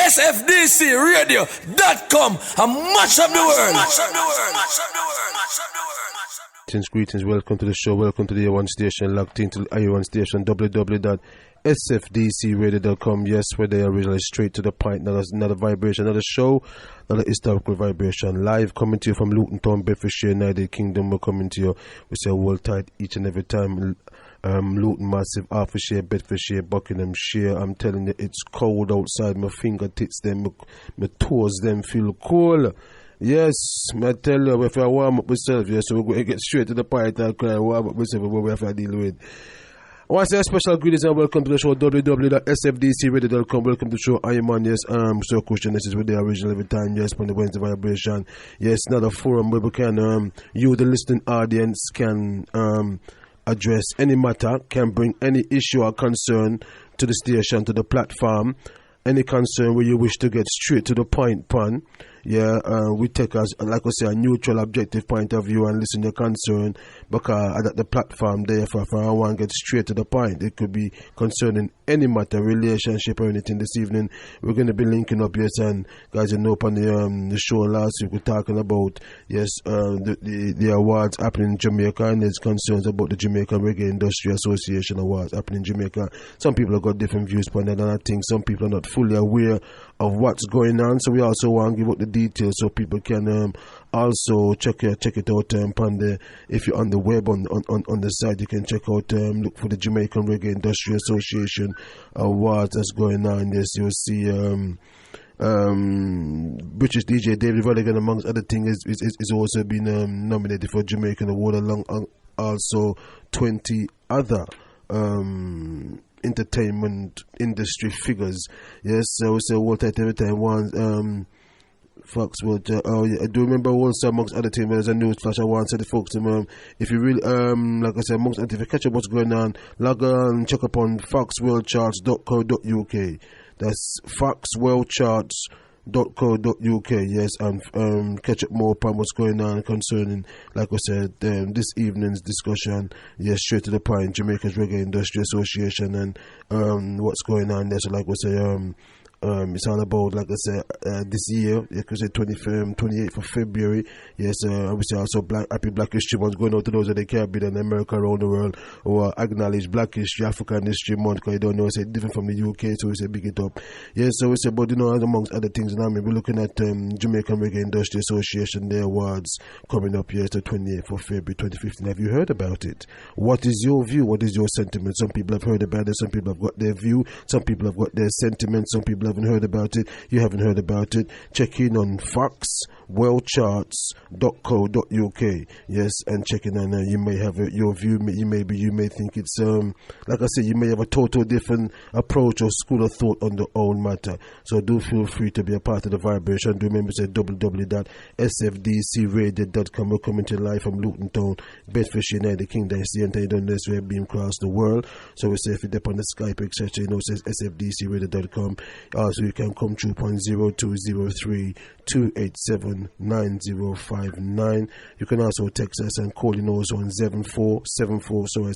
SFDCRADIO.com and mash up the world. Greetings, welcome to the show, welcome to the A1 station, locked into the A1 station, www.sfdcradio.com. Yes, we're there originally, straight to the point. Now that's another vibration, another show, another historical vibration, live coming to you from Luton Town, Bedfordshire, United Kingdom. We're coming to you, we say hold tight each and every time. Luton Massive, Hertfordshire, Bedfordshire, Buckinghamshire. I'm telling you, it's cold outside. My fingertips them, my toes them feel cold. Yes, I tell you, if I warm up myself, yes, so we're going to get straight to the point and cry, warm up myself, what we have to deal with. I want to say a special greetings and welcome to the show, www.sfdcradio.com. Welcome to the show, I am on, yes, so Christian, this is with the original every time, yes, on the Wednesday vibration. Yes, another forum where we can, you, the listening audience, can, address any matter, can bring any issue or concern to the station, to the platform, any concern where you wish to get straight to the point, pun. Yeah, we take as, like I say, a neutral, objective point of view and listen to your concern, because at the platform there, for I want to get straight to the point. It could be concerning any matter, relationship or anything. This evening, we're going to be linking up, yes, and guys, you know, up on the show last week, we're talking about, yes, the awards happening in Jamaica, and there's concerns about the Jamaican Reggae Industry Association awards happening in Jamaica. Some people have got different views on that, and I think some people are not fully aware of what's going on, so we also want to give out the details so people can also check it out on the, if you're on the web on the site, you can check out look for the Jamaican Reggae Industry Association awards that's going on. Yes, you'll see British DJ David RODIGAN, amongst other things, is also been nominated for Jamaican Award, along also 20 other entertainment industry figures. Yes, so we say all tight every time. One Fox will yeah, I do remember also, amongst other things, there's a news flash I want to say the folks, if you really like I said, amongst, if you catch up what's going on, log on, check up on foxworldcharts.co.uk. That's foxworldcharts.co.uk, yes, and catch up more upon what's going on concerning, like I said, this evening's discussion. Yes, straight to the point, Jamaica's Reggae Industry Association and what's going on there. So like we say, it's all about, like I said, this year, like I said, 28th of February. Yes, obviously also happy Black History Month going out to those of the Caribbean and America, around the world, who acknowledge Black History, African History Month, because you don't know, it's different from the UK, so we say big it up. Yes, so we say, but you know, amongst other things, I mean, we're looking at Jamaican Reggae Industry Association, their awards coming up here, the 28th of February 2015. Have you heard about it? What is your view? What is your sentiment? Some people have heard about it, some people have got their view, some people have got their sentiment, some people haven't heard about it. You haven't heard about it, check in on foxworldcharts.co.uk. Yes, and check in, and you may have your view. You may think it's like I said, you may have a total different approach or school of thought on the whole matter. So do feel free to be a part of the vibration. Do remember to www.sfdcradio.com. We're coming to you live from Luton Town, Bedfordshire, United Kingdom. It's the entire done this way, beam across the world. So we say if you dip on the Skype, etc., you know, it says sfdcradio.com. Also, you can come through on 0203 287 9059. You can also text us and call in also on 7474. So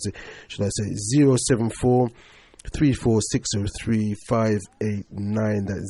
should I say 074 34603 That's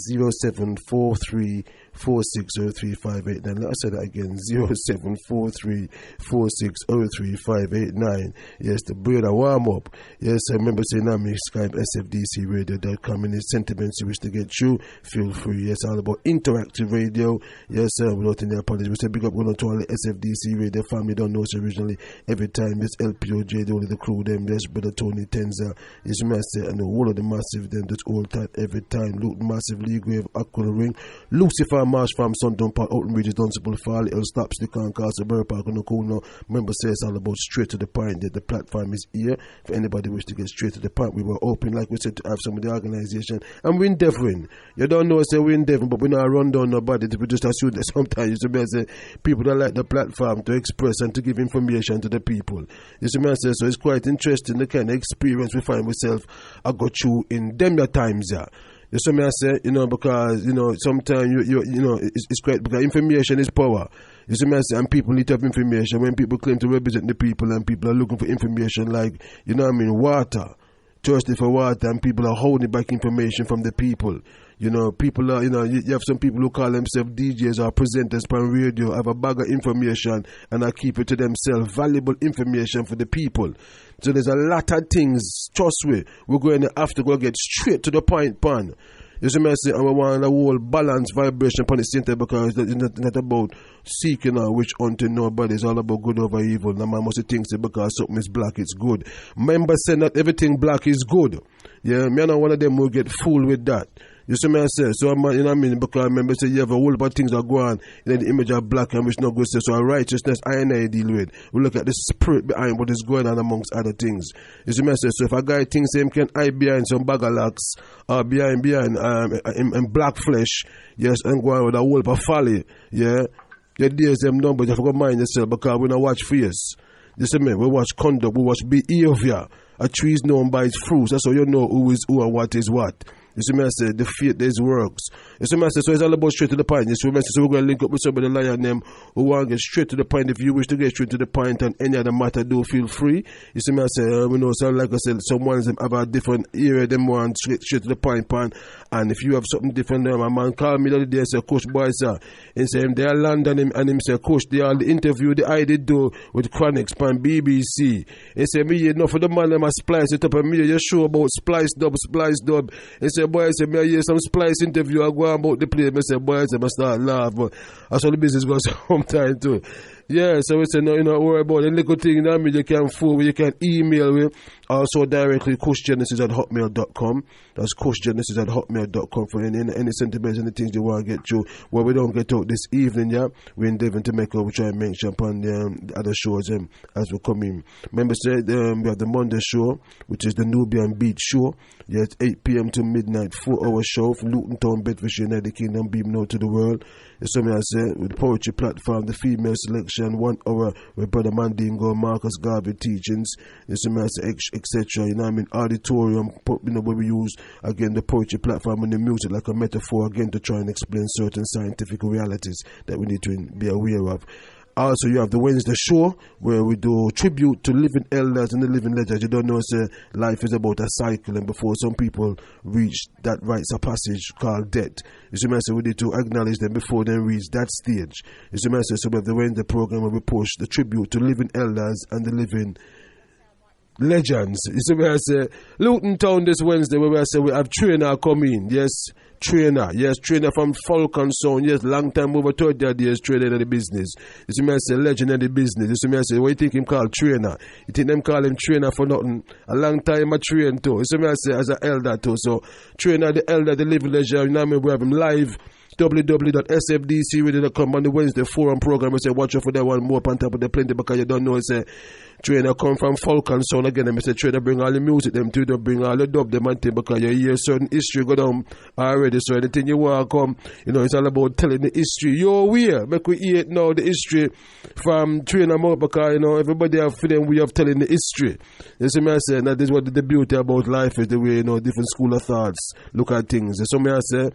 0743 4603 Let us say that again, 0743 4603 Yes, the bread a warm up. Yes, I remember saying that me Skype SFDCRadio.com. Any sentiments you wish to get through, feel free. Yes, all about interactive radio. Yes, without any apologies. We say big up going to all the SFDC Radio family. Don't know us originally. Every time, yes, LPOJ, the only the crew, them, yes, Brother Tony Tenza, yes, Master, and the whole of the Massive, them, that's all tight every time. Luton Massive, League Wave, Aquila Ring, Lucifer, Marsh Farm, Sundon Park, Outen Ridges, Dunstable, Fall, Little Stops, the Castle, Burr Park, and the Corner. Remember, say it's all about straight to the point. That the platform is here for anybody wish to get straight to the point. We were open, like we said, to have some of the organization, and we're endeavoring. You don't know, say we're endeavoring, but we're not run down nobody. We just assume that sometimes you see, say people that like the platform to express and to give information to the people. You see, me say, so it's quite interesting the kind of experience we find myself I go through in them times. Yeah. You see me I say, you know, because, you know, sometimes you know, it's quite, because information is power. You see me I say, and people need to have information. When people claim to represent the people and people are looking for information like, you know what I mean, water. thirsty for water, and people are holding back information from the people. People are, you have some people who call themselves DJs or presenters on radio, have a bag of information and I keep it to themselves, valuable information for the people. So there's a lot of things, trust me, we're going to have to go get straight to the point, pan. You see me say, I want a whole balanced vibration upon the center, because it's not about seeking out which unto nobody. It's all about good over evil. Now man must think that because something is black, it's good. Members say not everything black is good. Yeah, me and one of them will get fooled with that. You see me I say, so I'm, you know what I mean, because I remember say you have a whole bunch of things that go on in the image of black and which not good say, so our righteousness I deal with. We look at the spirit behind what is going on amongst other things. You see me I say, so if a guy thinks him can hide behind some bagalaks or behind in black flesh, yes, and go on with a whole bunch of folly, yeah, the days them numbers, you have to mind yourself, because we don't watch face. You see me, we watch conduct, we watch behavior. A tree is known by its fruits. That's how you know who is who and what is what. You see me I say, the faith there's works. You see me I say, so it's all about straight to the point. You see me I say, so we're going to link up with somebody lion them who want to get straight to the point. If you wish to get straight to the point and any other matter, do feel free. You see me I say, we know, so like I said, some ones them have a different area, them want straight to the point, pan. And if you have something different, my man called me the other day and said, Coach boy, sir, and say they are London and him say, Coach, they are the interview I did do with Chronics pan BBC. He said, me you know for the man them a splice it up, and me you sure about splice dub. He said, boy, I said, me I hear some splice interview I go on about the place. I said, boy, I said, I start laugh, but that's how the business goes sometime too. Yeah, so we say, no, you know, worry about the little thing that you can fool with, you can email with. Also directly, coachgenesis@hotmail.com. That's coachgenesis@hotmail.com for any sentiments, any things you want to get through. Well, we don't get out this evening, yeah. We're endeavoring to make up, we try and make sure upon the other shows as we come in. Remember, we have the Monday show, which is the Nubian Beat show. Yeah, it's 8 p.m. to midnight, 4-hour show from Luton Town, Bedfordshire, United Kingdom, beam out to the world. It's something I say, with the poetry platform, the female selection, 1 hour with Brother Mandingo, Marcus Garvey teachings, it's something I say, etc. You know what I mean? Auditorium, where we use, again, the poetry platform and the music like a metaphor, again, to try and explain certain scientific realities that we need to be aware of. Also, you have the Wednesday show where we do tribute to living elders and the living legends. You don't know, say, life is about a cycle, and before some people reach that rites of passage called death, you see, I say, we need to acknowledge them before they reach that stage. You see, I say, so we have the Wednesday program where we push the tribute to living elders and the living legends. You see, I say, Luton Town this Wednesday where I say we have trainer coming. Yes, trainer from Coxone. Yes, long time over 30 years trainer in the business. You see me I say legend in the business. You see me I say, what you think him called trainer? You think them call him trainer for nothing? A long time I train too. You see me I say as an elder too. So trainer, the elder, the living legend. You know what I mean? We have him live. www.sfdcradio.com on the Wednesday forum program. I say watch out for that one more on top of the plenty, because you don't know. I say trainer come from Coxone again. I say trainer bring all the music them too, don't bring all the dub them and thing, because you hear certain history go down already. So anything you want to come, you know, it's all about telling the history. You're weird. Make we hear it now, the history from trainer more, because you know everybody have feeling we have telling the history. You see me I say that is what the beauty about life is, the way, you know, different school of thoughts look at things. So me I say,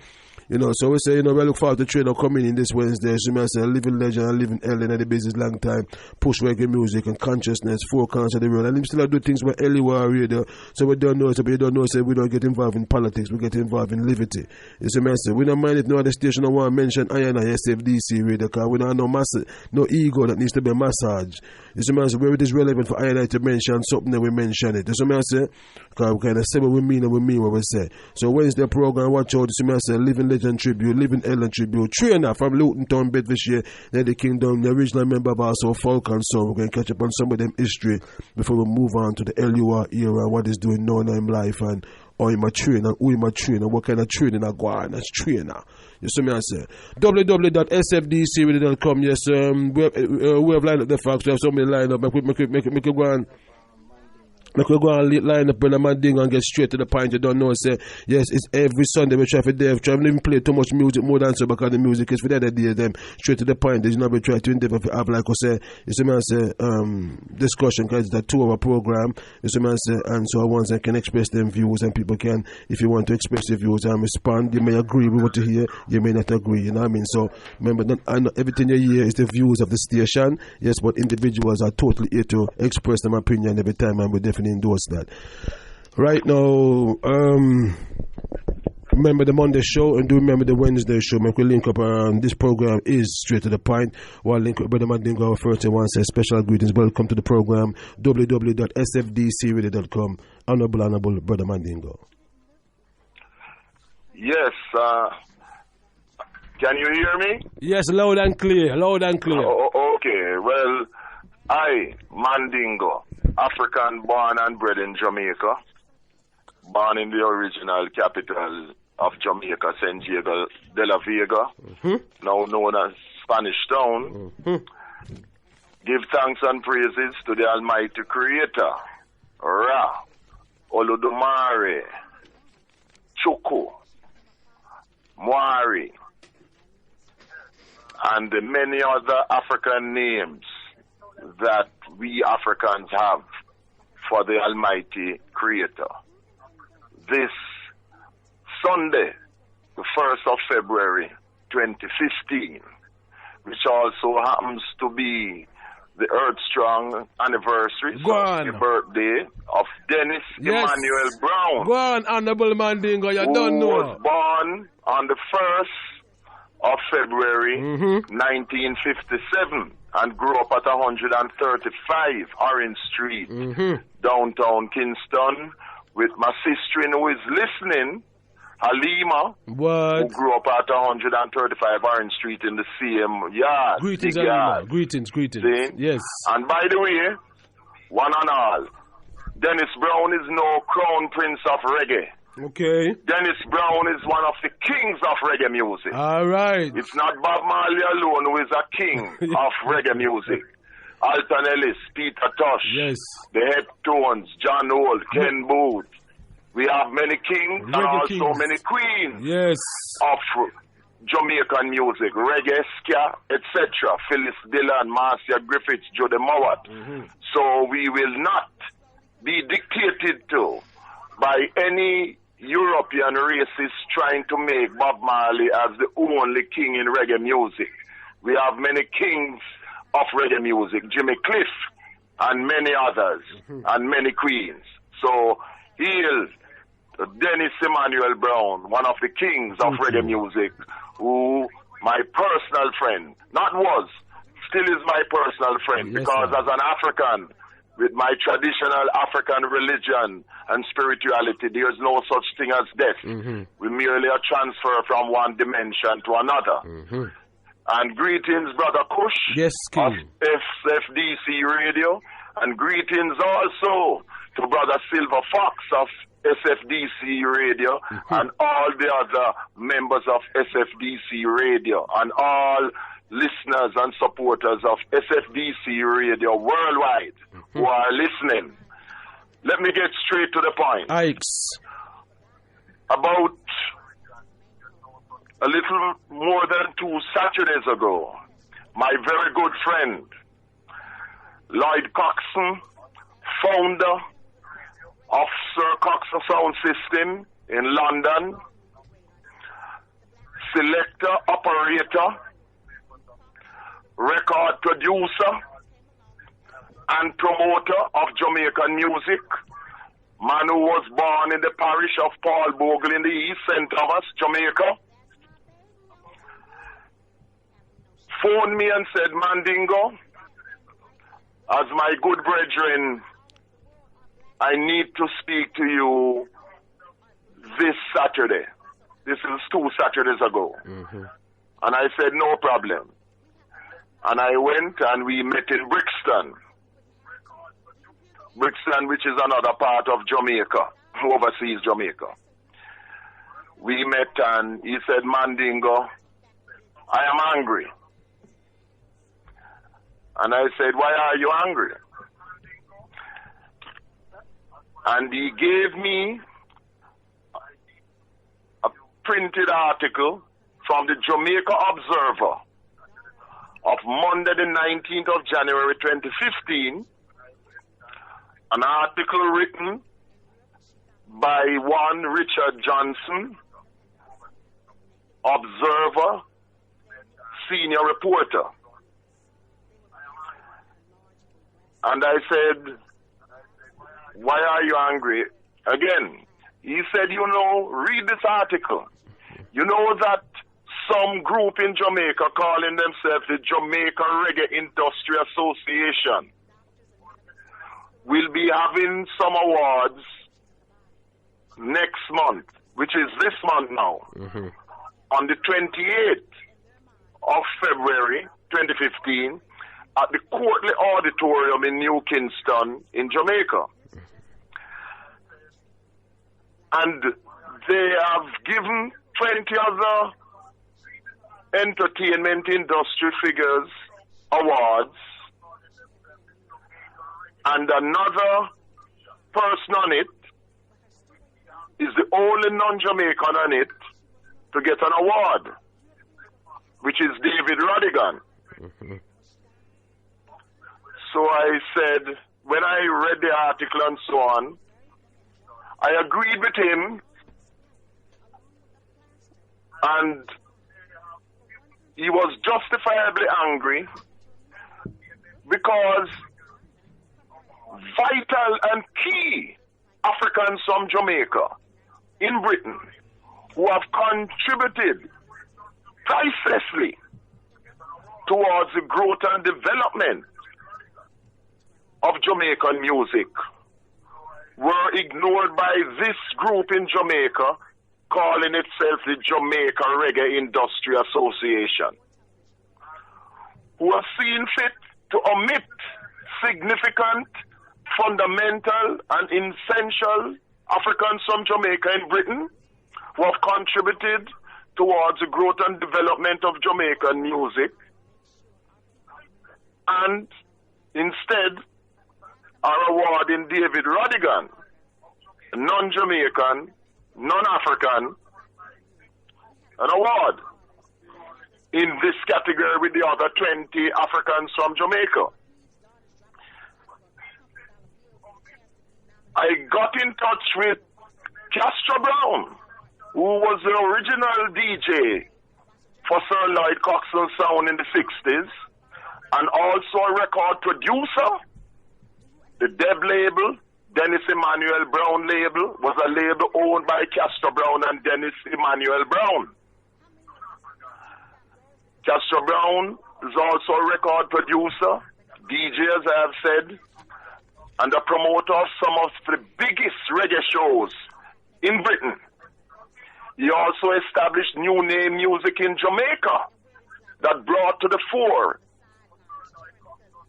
you know, so we say, you know, we look forward to trainer coming in this Wednesday. So I say, a living legend, a living elder in the business long time, push reggae music and consciousness, four corners of the world. And we still do things where Ellie were radio. So we don't know, so we don't know, so we don't get involved in politics, we get involved in liberty. You see, I say, we don't mind if no other station don't want to mention iron and SFDCRADIO, because we don't have no ego that needs to be massaged. You see, I say, where it is relevant for iron to mention something that we mention it. You see, I say, because we kind of say what we mean and we mean what we say. So Wednesday program, watch out. You see, I say, living legend tribute, living Ellen tribute, trainer from Luton Town, Bedfordshire, United Kingdom, the original member of also Coxone. So we're going to catch up on some of them history before we move on to the LUR era, what is doing now in life, and how am I training, and who am I training, what kind of training I go on as trainer. You see me I say, www.sfdcradio.com. Yes, we have lined up the facts, we have so many lined up, make it go on. Like we go and line up in a Mandingo and get straight to the point. You don't know. Say yes, it's every Sunday we try for Dave. Try to even play too much music more than so, because the music is for the other day. Them straight to the point. There's not be try to endeavor to have, like I say. You see me I say discussion, because it's a 2-hour program. You see me I say, and so once I can express them views, and people can, if you want to express your views and respond, you may agree with what you hear, you may not agree. You know what I mean? So remember, not everything you hear is the views of the station. Yes, but individuals are totally here to express their opinion every time, and we definitely endorse that. Right now, remember the Monday show and do remember the Wednesday show. Make we link up. This program is straight to the point. While link up Brother Mandingo, our first one says special greetings. Welcome to the program. www.sfdcradio.com. Honorable Brother Mandingo. Yes. Can you hear me? Yes, loud and clear. Loud and clear. Okay. Well, I, Mandingo, African born and bred in Jamaica, born in the original capital of Jamaica, San Diego de la Vega, now known as Spanish Town. Give thanks and praises to the Almighty Creator, Ra, Olodumare, Chuku, Mwari, and the many other African names that we Africans have for the Almighty Creator. This Sunday, the 1st of February 2015, which also happens to be the Earthstrong anniversary, so the birthday of Dennis Emmanuel Brown. Go on, Honorable Mandingo, you don't know. Who was born on the 1st of February 1957 and grew up at 135 Orange Street, downtown Kingston, with my sister who is listening, Halima, who grew up at 135 Orange Street in the same yard. Greetings, yard. Greetings. See? Yes. And by the way, one and all, Dennis Brown is no crown prince of reggae. Okay. Dennis Brown is one of the kings of reggae music. All right. It's not Bob Marley alone who is a king of reggae music. Alton Ellis, Peter Tosh, the Heptones, John Holt, Ken Booth. We have many kings and also many queens of Jamaican music, reggae, ska, etc. Phyllis Dillon, Marcia Griffiths, Jody Mowat. So we will not be dictated to by any European racists trying to make Bob Marley as the only king in reggae music. We have many kings of reggae music, Jimmy Cliff and many others, and many queens. So hail Dennis Emmanuel Brown, one of the kings of reggae music, who my personal friend, not was, still is my personal friend, because as an African, with my traditional African religion and spirituality, there's no such thing as death. We merely a transfer from one dimension to another. And greetings, Brother Kush of SFDC Radio, and greetings also to Brother Silver Fox of SFDC Radio, and all the other members of SFDC Radio, and all listeners and supporters of SFDC Radio worldwide who are listening. Let me get straight to the point. About a little more than 2 Saturdays ago, my very good friend, Lloyd Coxone, founder of Sir Coxone Sound System in London, selector, operator, record producer, and promoter of Jamaican music, man who was born in the parish of Paul Bogle in the East, St. Thomas, Jamaica, phoned me and said, Mandingo, as my good brethren, I need to speak to you this Saturday. This is 2 Saturdays ago. And I said, no problem. And I went and we met in Brixton. Brixton, which is another part of Jamaica, overseas Jamaica. We met and he said, Mandingo, I am angry. And I said, why are you angry? And he gave me a printed article from the Jamaica Observer of Monday the 19th of January 2015, an article written by one Richard Johnson, Observer, senior reporter. And I said, why are you angry? Again, he said, you know, read this article. You know that some group in Jamaica calling themselves the Jamaica Reggae Industry Association will be having some awards next month, which is this month now, on the 28th of February 2015 at the Courtly Auditorium in New Kingston in Jamaica. And they have given 20 other entertainment industry figures awards, and another person on it is the only non-Jamaican on it to get an award, which is David RODIGAN. So I said, when I read the article and so on, I agreed with him, and he was justifiably angry because vital and key Africans from Jamaica in Britain who have contributed pricelessly towards the growth and development of Jamaican music were ignored by this group in Jamaica calling itself the Jamaica Reggae Industry Association, who have seen fit to omit significant, fundamental and essential Africans from Jamaica in Britain who have contributed towards the growth and development of Jamaican music, and instead are awarding David RODIGAN, non-Jamaican, non-African, an award in this category with the other 20 Africans from Jamaica. I got in touch with Castro Brown, who was the original DJ for Sir Lloyd Coxone sound in the 60s, and also a record producer. The Deb label, Dennis Emmanuel Brown label, was a label owned by Castro Brown and Dennis Emmanuel Brown. Castro Brown is also a record producer, DJ, as I have said, and a promoter of some of the biggest reggae shows in Britain. He also established new name music in Jamaica that brought to the fore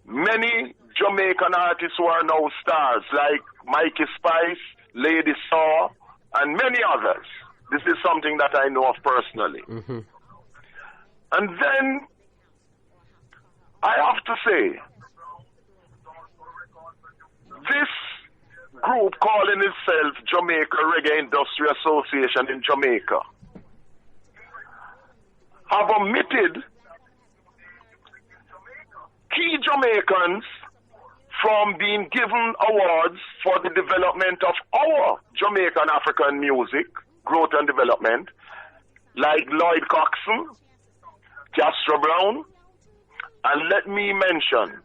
many Jamaican artists who are now stars, like Mikey Spice, Lady Saw, and many others. This is something that I know of personally. And then I have to say, this group calling itself Jamaica Reggae Industry Association in Jamaica have omitted key Jamaicans from being given awards for the development of our Jamaican African music, growth and development, like Lloyd Coxone, Castro Brown, and let me mention,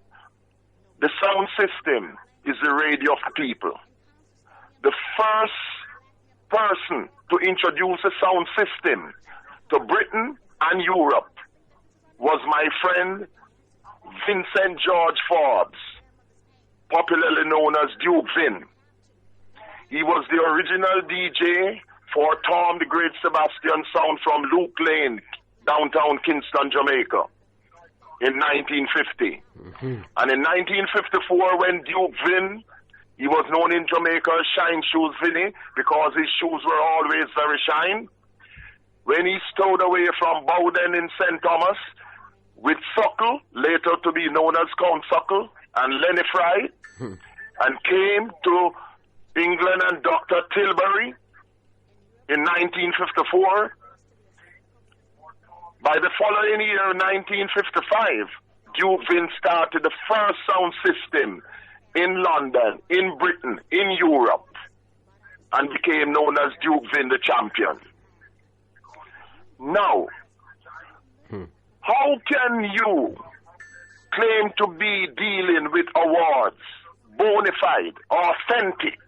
the sound system is the radio of the people. The first person to introduce a sound system to Britain and Europe was my friend Vincent George Forbes, popularly known as Duke Vin. He was the original DJ for Tom the Great Sebastian sound from Luke Lane, downtown Kingston, Jamaica, in 1950. And in 1954, when Duke Vin, he was known in Jamaica as Shine Shoes Vinny because his shoes were always very shine. When he stowed away from Bowden in St. Thomas with Suckle, later to be known as Count Suckle, and Lenny Fry, and came to England and Dr. Tilbury in 1954. By the following year, 1955, Duke Vin started the first sound system in London, in Britain, in Europe, and became known as Duke Vin the Champion. Now, how can you claim to be dealing with awards, bona fide, authentic,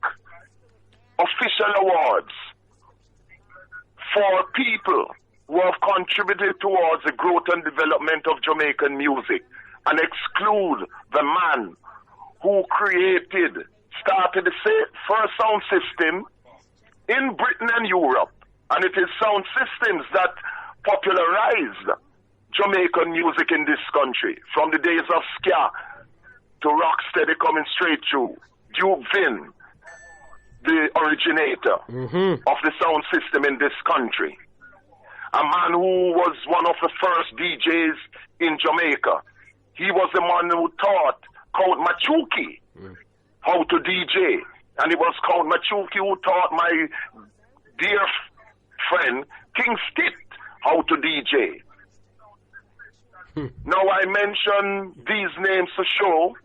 official awards for people who have contributed towards the growth and development of Jamaican music, and exclude the man who started the first sound system in Britain and Europe. And it is sound systems that popularized Jamaican music in this country, from the days of ska to rocksteady coming straight through. Duke Vin, the originator of the sound system in this country. A man who was one of the first DJs in Jamaica. He was the man who taught Count Machuki how to DJ. And it was Count Machuki who taught my dear friend King Stitt how to DJ. Now I mention these names to show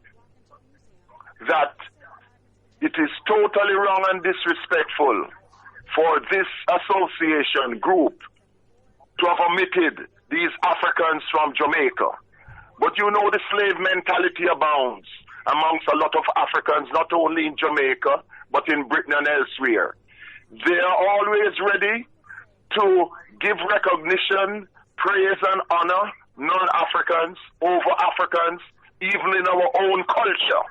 that it is totally wrong and disrespectful for this association group to have omitted these Africans from Jamaica. But you know the slave mentality abounds amongst a lot of Africans, not only in Jamaica, but in Britain and elsewhere. They are always ready to give recognition, praise and honor non-Africans over Africans, even in our own culture.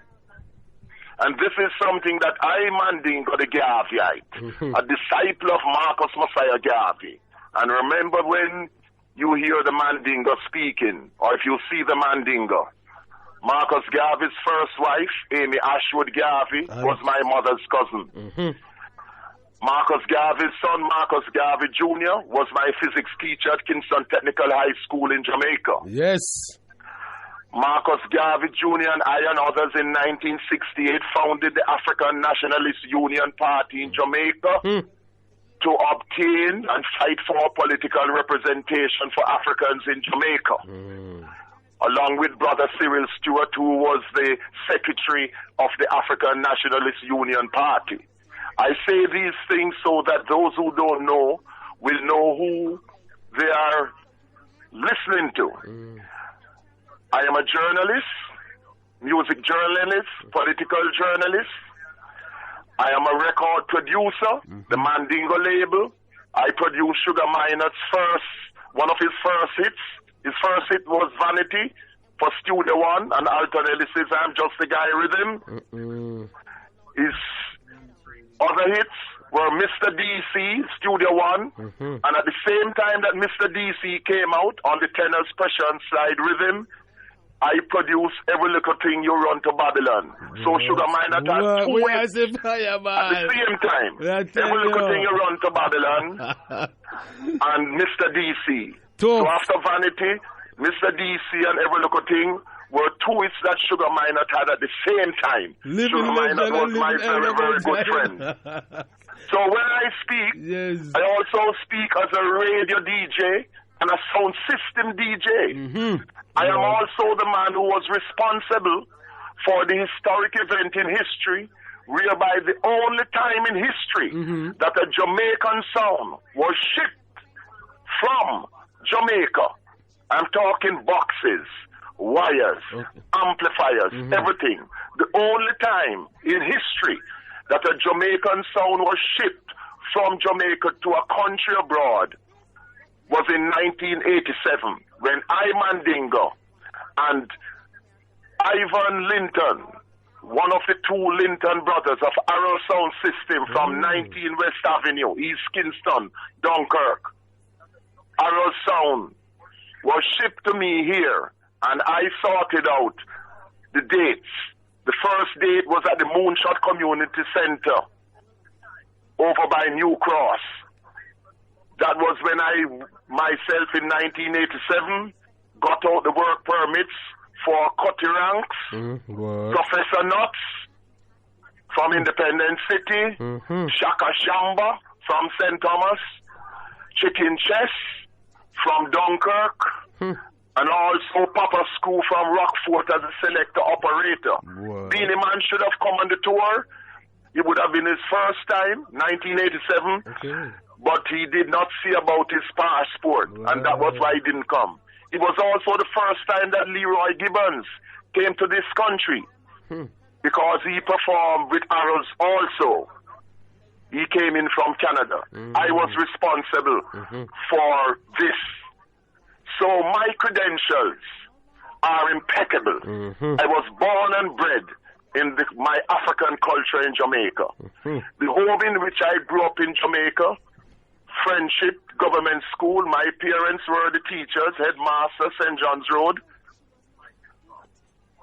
And this is something that I, Mandingo the Garveyite, a disciple of Marcus Messiah Garvey. And remember, when you hear the Mandingo speaking, or if you see the Mandingo, Marcus Garvey's first wife, Amy Ashwood Garvey, was my mother's cousin. Marcus Garvey's son, Marcus Garvey Jr., was my physics teacher at Kingston Technical High School in Jamaica. Yes. Marcus Garvey Jr. and I and others in 1968 founded the African Nationalist Union Party in Jamaica to obtain and fight for political representation for Africans in Jamaica. Along with Brother Cyril Stewart, who was the secretary of the African Nationalist Union Party. I say these things so that those who don't know will know who they are listening to. I am a journalist, music journalist, political journalist. I am a record producer, the Mandingo label. I produced Sugar Minor's one of his first hits. His first hit was Vanity for Studio One, and Alton Ellis' I'm Just a Guy Rhythm. His other hits were Mr. DC, Studio One, and at the same time that Mr. DC came out on the Tenors Pressure and Slide Rhythm, I produced Every Little Thing You Run to Babylon. So Sugar Minor had two hits at the same time. Every Little Thing You Run to Babylon and Mr. DC. So after Vanity, Mr. DC and Every Little Thing were two hits that Sugar Minor had at the same time. Sugar Minor was my very, very good friend. So when I speak, I also speak as a radio DJ and a sound system DJ. I am also the man who was responsible for the historic event in history, whereby the only time in history that a Jamaican sound was shipped from Jamaica. I'm talking boxes, wires, amplifiers, everything. The only time in history that a Jamaican sound was shipped from Jamaica to a country abroad was in 1987, when I, Mandingo, and Ivan Linton, one of the two Linton brothers of Arrow Sound System from 19 West Avenue, East Kingston, Dunkirk. Arrow Sound was shipped to me here, and I sorted out the dates. The first date was at the Moonshot Community Center over by New Cross. That was when I, myself in 1987, got out the work permits for Cutty Ranks, Professor Nuts from Independence City, Shaka Shamba from St. Thomas, Chicken Chess from Dunkirk, and also Papa School from Rockfort as a selector operator. Beanie Man should have come on the tour. It would have been his first time, 1987, but he did not see about his passport, and that was why he didn't come. It was also the first time that Leroy Gibbons came to this country, because he performed with Arrows also. He came in from Canada. I was responsible for this. So my credentials are impeccable. I was born and bred in my African culture in Jamaica. The home in which I grew up in Jamaica, Friendship Government School, my parents were the teachers, headmaster, St. John's Road,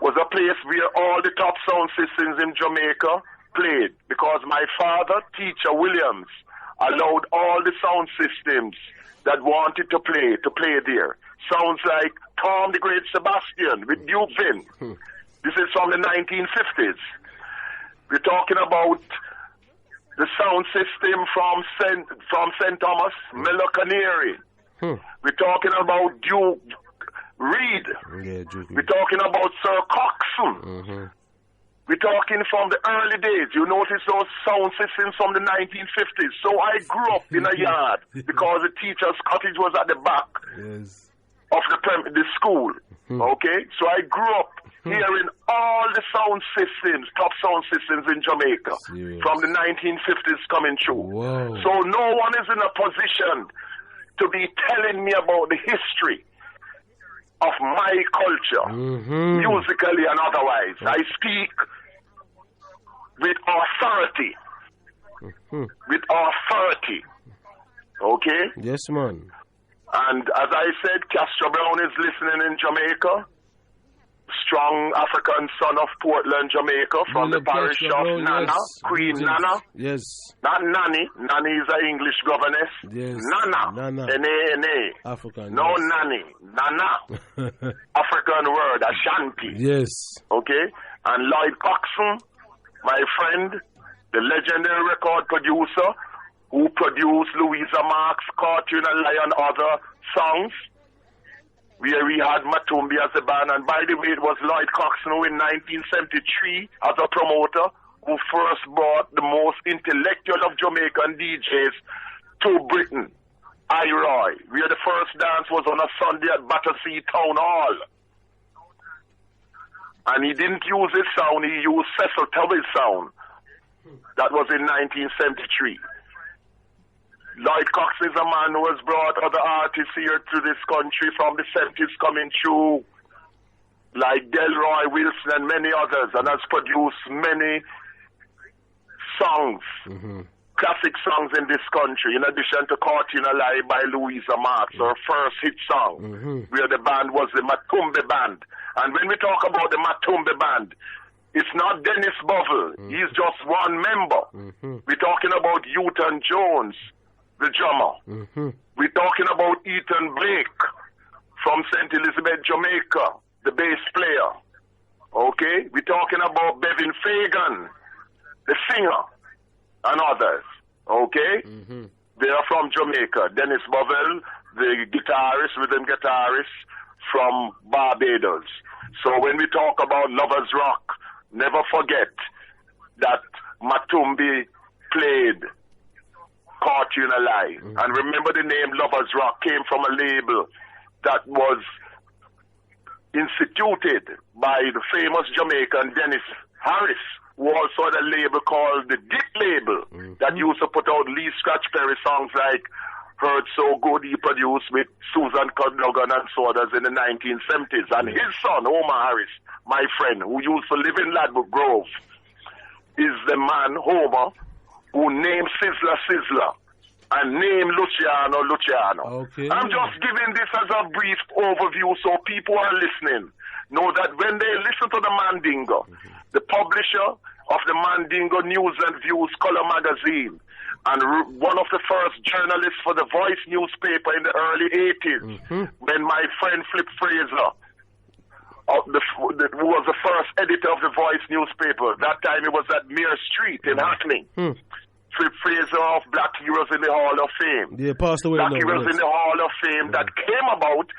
was a place where all the top sound systems in Jamaica played, because my father, Teacher Williams, allowed all the sound systems that wanted to play there. Sounds like Tom the Great Sebastian with Duke Vin. This is from the 1950s. We're talking about the sound system from St. Thomas, Melo Canary. We're talking about Duke Reed. We're talking about Sir Coxone. We're talking from the early days. You notice those sound systems from the 1950s. So I grew up in a yard because the teacher's cottage was at the back of the school. Okay? So I grew up hearing all the sound systems, top sound systems in Jamaica from the 1950s coming through. So no one is in a position to be telling me about the history of my culture, musically and otherwise. I speak with authority. With authority. Okay? Yes, man. And as I said, Castro Brown is listening in Jamaica. Strong African son of Portland, Jamaica, from the parish of Nana, Queen Nana. Yes. Not Nanny. Nanny is an English governess. Yes. Nana. N-A-N-A. African. No Nanny. Nana. African word, Ashanti. Yes. Okay? And Lloyd Coxone, my friend, the legendary record producer who produced Louisa Marks, Cartoon and Lion, other songs, where we had Matumbi as a band. And by the way, it was Lloyd Coxone who in 1973 as a promoter who first brought the most intellectual of Jamaican DJs to Britain, I-Roy, where the first dance was on a Sunday at Battersea Town Hall. And he didn't use his sound, he used Cecil Tubby's sound. That was in 1973. Lloyd Coxone is a man who has brought other artists here to this country from the 70s coming through, like Delroy Wilson and many others, and has produced many songs, classic songs in this country, in addition to Cartoon Alive by Louisa Marks, her first hit song, where the band was the Matumbi Band. And when we talk about the Matumbi Band, it's not Dennis Bovell, he's just one member. We're talking about Houghton Jones, the drummer. We're talking about Ethan Blake from St. Elizabeth, Jamaica, the bass player. Okay? We're talking about Bevan Fagan, the singer, and others. Okay? They are from Jamaica. Dennis Bovell, the guitarist, rhythm guitarist from Barbados. So when we talk about Lovers Rock, never forget that Matumbi played Cartoon Alive. And remember, the name Lovers Rock came from a label that was instituted by the famous Jamaican Dennis Harris, who also had a label called the Dick Label that used to put out Lee Scratch Perry songs like Heard So Good, he produced with Susan Cudlogan and so others in the 1970s. And his son, Omar Harris, my friend, who used to live in Ladbroke Grove, is the man, Homer, who named Sizzler and named Luciano. Okay. I'm just giving this as a brief overview so people are listening know that when they listen to the Mandingo, the publisher of the Mandingo News and Views color magazine, and one of the first journalists for the Voice newspaper in the early 80s, when my friend Flip Fraser, who was the first editor of the Voice newspaper, that time it was at Mere Street in Hackney. Flip Fraser of Black Heroes in the Hall of Fame. Yeah, passed away. Black Heroes in the Hall of Fame that came about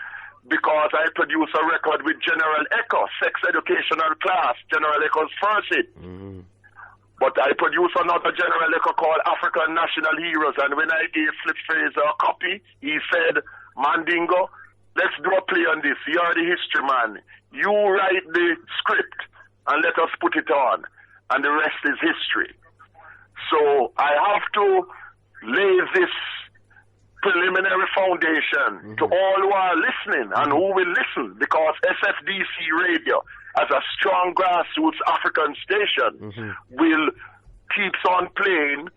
because I produced a record with General Echo, Sex Educational Class, General Echo's first hit. But I produced another General Echo called African National Heroes, and when I gave Flip Fraser a copy, he said, Mandingo, let's do a play on this. You're the history man. You write the script and let us put it on. And the rest is history. So I have to lay this preliminary foundation to all who are listening and who will listen, because SFDC Radio, as a strong grassroots African station, will keeps on playing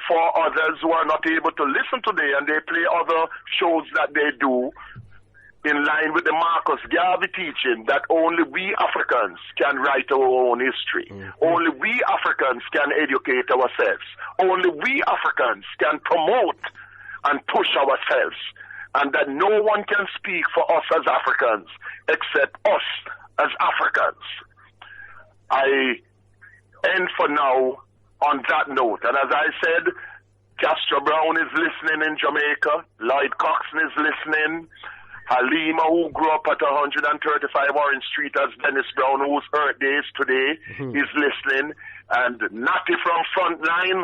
for others who are not able to listen today, and they play other shows that they do in line with the Marcus Garvey teaching that only we Africans can write our own history. Only we Africans can educate ourselves. Only we Africans can promote and push ourselves. And that no one can speak for us as Africans except us as Africans. I end for now on that note. And as I said, Castro Brown is listening in Jamaica. Lloyd Coxone is listening. Halima, who grew up at 135 Orange Street as Dennis Brown, whose birthday is today, is listening. And Natty from Frontline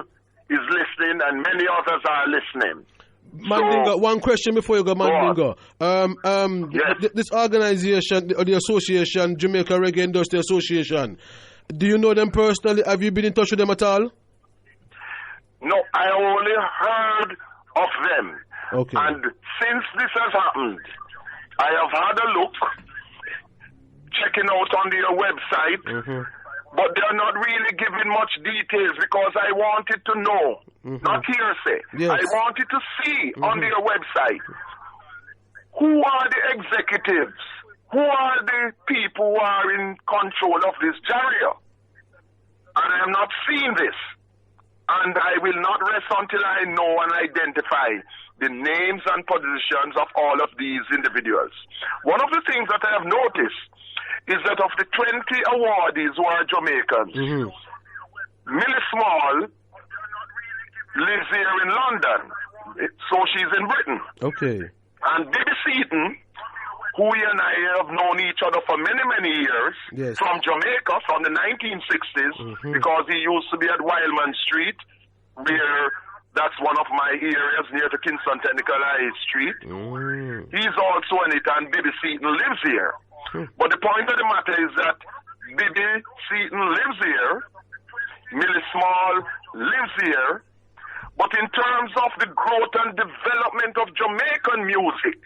is listening, and many others are listening. Mandingo, one question before you go, Mandingo. Yes. This organization, or the association, Jamaica Reggae Industry Association, do you know them personally? Have you been in touch with them at all? No, I only heard of them. Okay. And since this has happened, I have had a look, checking out on their website, but they're not really giving much details because I wanted to know, not hearsay. Yes. I wanted to see on their website who are the executives, who are the people who are in control of this area. And I am not seeing this. And I will not rest until I know and identify the names and positions of all of these individuals. One of the things that I have noticed is that of the 20 awardees who are Jamaicans, Millie Small lives here in London, so she's in Britain. Okay. And Bibi Seaton, who he and I have known each other for many, many years, from Jamaica, from the 1960s, because he used to be at Wildman Street, where that's one of my areas near to Kingston Technical High Street. He's also in it, and Bibi Seaton lives here. But the point of the matter is that Bibi Seaton lives here, Millie Small lives here, but in terms of the growth and development of Jamaican music,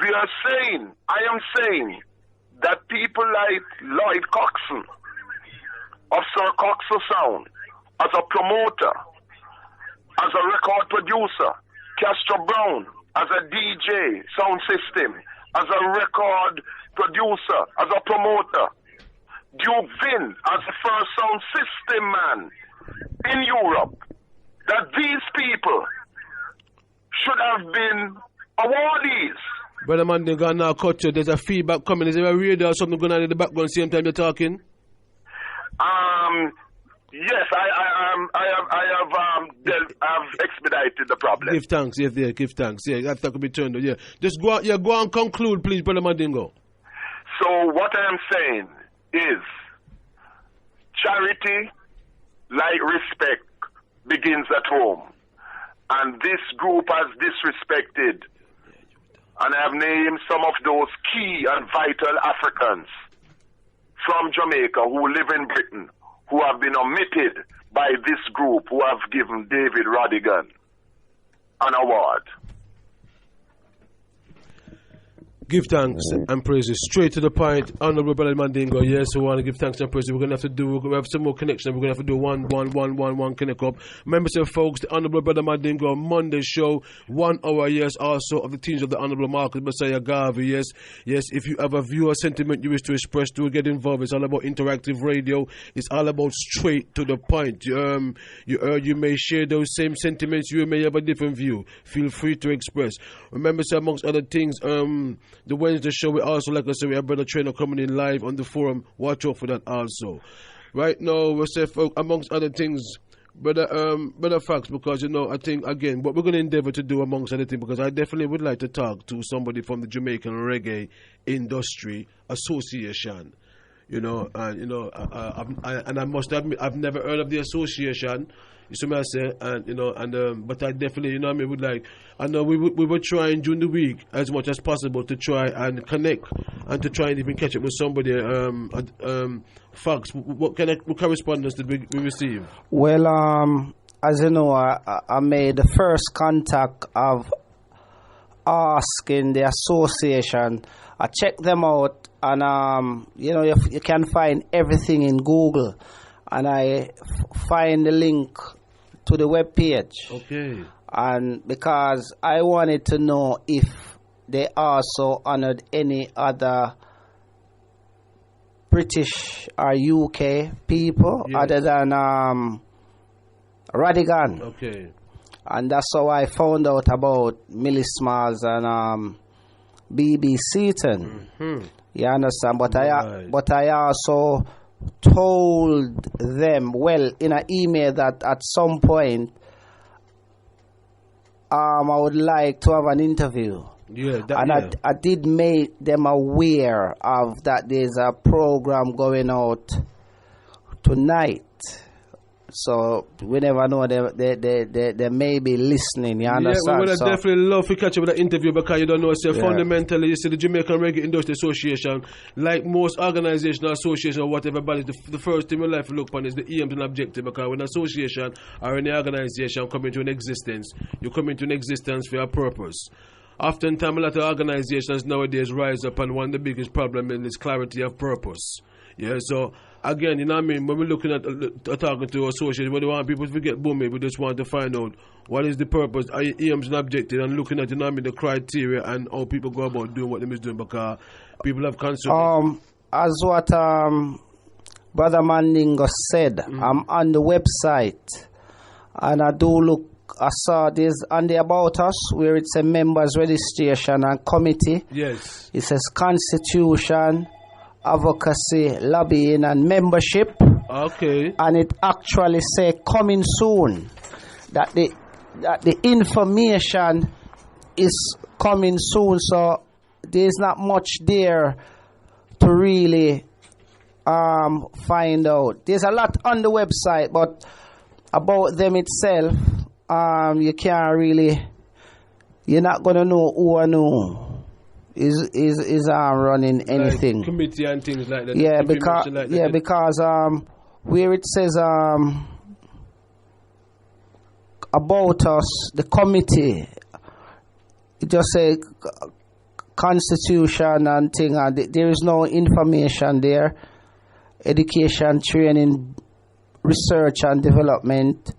we are saying, I am saying, that people like Lloyd Coxone of Sir Coxo Sound, as a promoter, as a record producer, Castro Brown as a DJ, sound system, as a record producer, as a promoter, Duke Vin as the first sound system man in Europe, that these people should have been awardees. Brother Mandingo, now cut you. There's a feedback coming. Is there a radio or something going on in the background same time you're talking? Yes, I've expedited the problem. Give thanks, give thanks. Yeah, that could be turned on. Yeah. Just go on conclude, please, Brother Mandingo. So what I'm saying is charity, like respect, begins at home. And this group has disrespected, and I have named some of those key and vital Africans from Jamaica who live in Britain, who have been omitted by this group, who have given David RODIGAN an award. Give thanks and praises. Straight to the point, Honorable Brother Mandingo. Yes, we want to give thanks and praises. We're going to have some more connection. We're going to have to do one connect up. Remember, sir, folks, the Honorable Brother Mandingo Monday show, 1 hour, yes, also of the teams of the Honorable Marcus Messiah Garvey. Yes. If you have a view or sentiment you wish to express, do get involved. It's all about interactive radio. It's all about straight to the point. You may share those same sentiments. You may have a different view. Feel free to express. Remember, sir, amongst other things, the Wednesday show, we also, like I said, we have Brother Trainer coming in live on the forum. Watch out for that also. Right now, we say, amongst other things, Brother Fax, because, I think, again, what we're going to endeavor to do amongst other things, because I definitely would like to talk to somebody from the Jamaican Reggae Industry Association. you know, and you know, I must admit I've never heard of the association. You see what I say, and you know, and but I definitely, you know, what I mean, would like. I know we were trying during the week as much as possible to try and connect and to try and even catch up with somebody. Fox, what kind of correspondence did we receive? Well, as you know, I made the first contact of asking the association. I checked them out, and you know, you can find everything in Google. And I find the link to the web page. Okay. And because I wanted to know if they also honored any other British or UK people other than RODIGAN. Okay. And that's how I found out about Millie Smalls and BB Seaton. Mm-hmm. You understand? But I also told them, well, in an email, that at some point I would like to have an interview. I did make them aware of that there's a program going out tonight. So we never know, they may be listening, you understand? Yeah, we would definitely love to catch up with that interview, because you don't know, fundamentally, you see, the Jamaican Reggae Industry Association, like most organizational associations or whatever bodies, the first thing we like to look upon is the aims and objective, because when an association or any organization come into an existence, you come into an existence for a purpose. Oftentimes, a lot of organizations nowadays rise up, and one of the biggest problems is clarity of purpose. Yeah, so again, you know what I mean, when we're looking at talking to associations, we don't want people to forget booming, we just want to find out what is the purpose, aims and objective, and looking at, you know what I mean, the criteria and how people go about doing what they is doing, because people have concern. As what Brother Mandingo said, I'm on the website, and I saw this on the About Us, where it's a members registration and committee. Yes. It says Constitution, advocacy, lobbying, and membership. Okay. And it actually say coming soon. That the information is coming soon. So there's not much there to really find out. There's a lot on the website, but about them itself, you can't really. You're not gonna know who I know is running anything, like committee and things like that. Yeah, because where it says About Us, the committee, it just say Constitution and thing, and there is no information there. Education, training, research and development.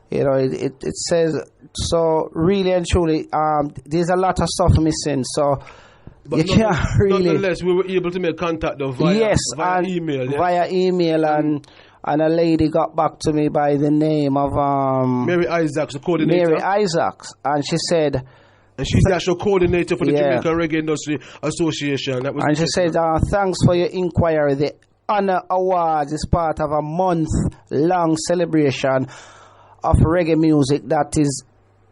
You know, it says, so really and truly, there's a lot of stuff missing. So but you can't really. Nonetheless, we were able to make contact via email. Yes? Via email, and a lady got back to me by the name of Mary Isaacs, the coordinator. Mary Isaacs, and she said. And she's the actual coordinator for the Jamaican Reggae Industry Association. That was and she said, thanks for your inquiry. The Honor Awards is part of a month-long celebration of reggae music that is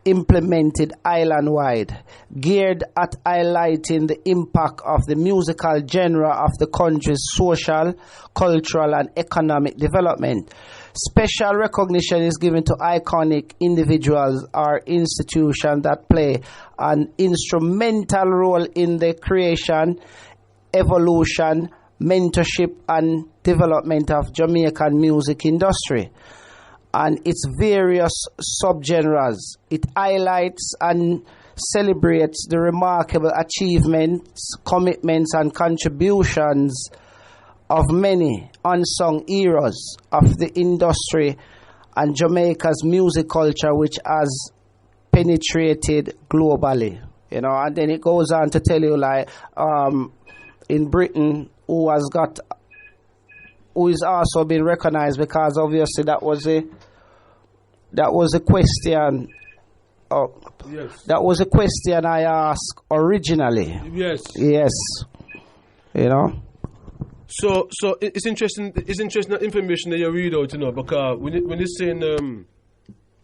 implemented island-wide, geared at highlighting the impact of the musical genre of the country's social, cultural, and economic development. Special recognition is given to iconic individuals or institutions that play an instrumental role in the creation, evolution, mentorship, and development of Jamaican music industry and its various subgenres. It highlights and celebrates the remarkable achievements, commitments, and contributions of many unsung heroes of the industry and Jamaica's music culture, which has penetrated globally. You know, and then it goes on to tell you, like, in Britain, who is also been recognized, because obviously that was a question. Yes. That was a question I asked originally. Yes. Yes. You know. So it's interesting. It's interesting that information that you read out, you know, because when you're saying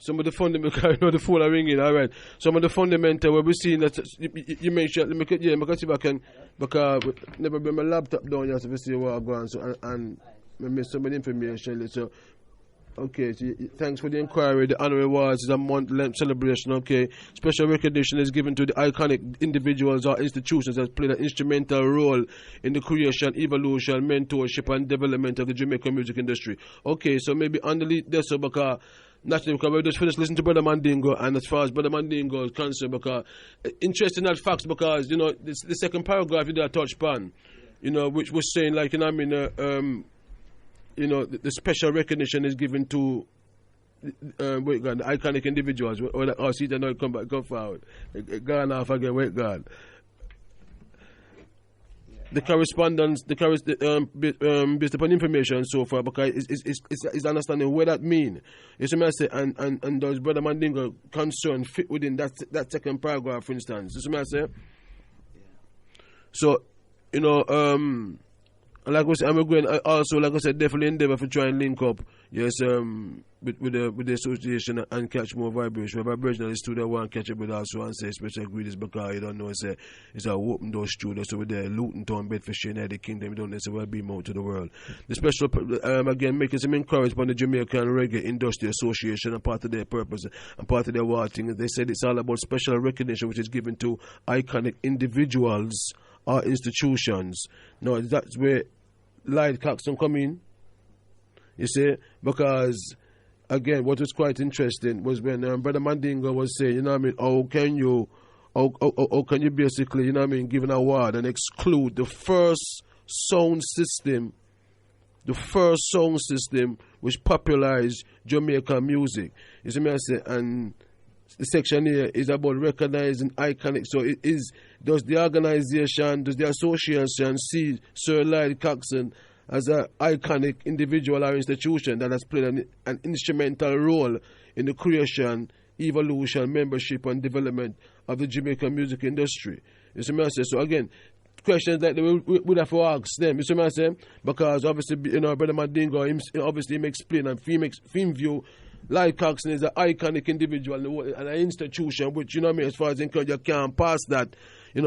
Some of the fundamental, the phone are ringing, all right. Some of the fundamental where we're seeing that you mentioned, let me see if I can, because never bring my laptop down here to see what I'm going so and miss some of the information. So, okay, so thanks for the inquiry. The honor awards is a month-length celebration, okay. Special recognition is given to the iconic individuals or institutions that played an instrumental role in the creation, evolution, mentorship, and development of the Jamaican music industry. Okay, so maybe underneath this, because naturally, because we just finished listening to Brother Mandingo, and as far as Brother Mandingo is concerned, because interesting that facts, because the second paragraph you did touch upon, which was saying like the special recognition is given to the iconic individuals. Or see that now come forward, gone off again. Wait, God. The correspondence, based upon information so far, because it's understanding what that mean. You see what I say, and does Brother Mandingo concern fit within that second paragraph, for instance? You see what I say? So, like I said, I'm going also, like I said, definitely endeavor to try and link up, yes, with the association and catch more vibration. Vibration is studio one catch up with also and say special greetings because you don't know it's a open door studio, so we're there Luton Town, Bedfordshire, United Kingdom, we don't necessarily beam out to the world. The special again making some encouragement on the Jamaican Reggae Industry Association and part of their purpose and part of their wording. They said it's all about special recognition which is given to iconic individuals or institutions. No, that's where Lloyd Coxone come in. You see, because again, what was quite interesting was when Brother Mandingo was saying, how can you basically, give an award and exclude the first sound system which popularized Jamaican music. You see me I say, and the section here is about recognizing iconic. So it is, does the organization, does the association see Sir Lloyd Coxone as an iconic individual or institution that has played an instrumental role in the creation, evolution, membership, and development of the Jamaican music industry? You see what I say? So again, questions that we would have to ask them. You see what I say? Because obviously, Brother Mandingo, obviously he explain and film view Lloyd Coxone is an iconic individual and an institution which, as far as you can't pass that.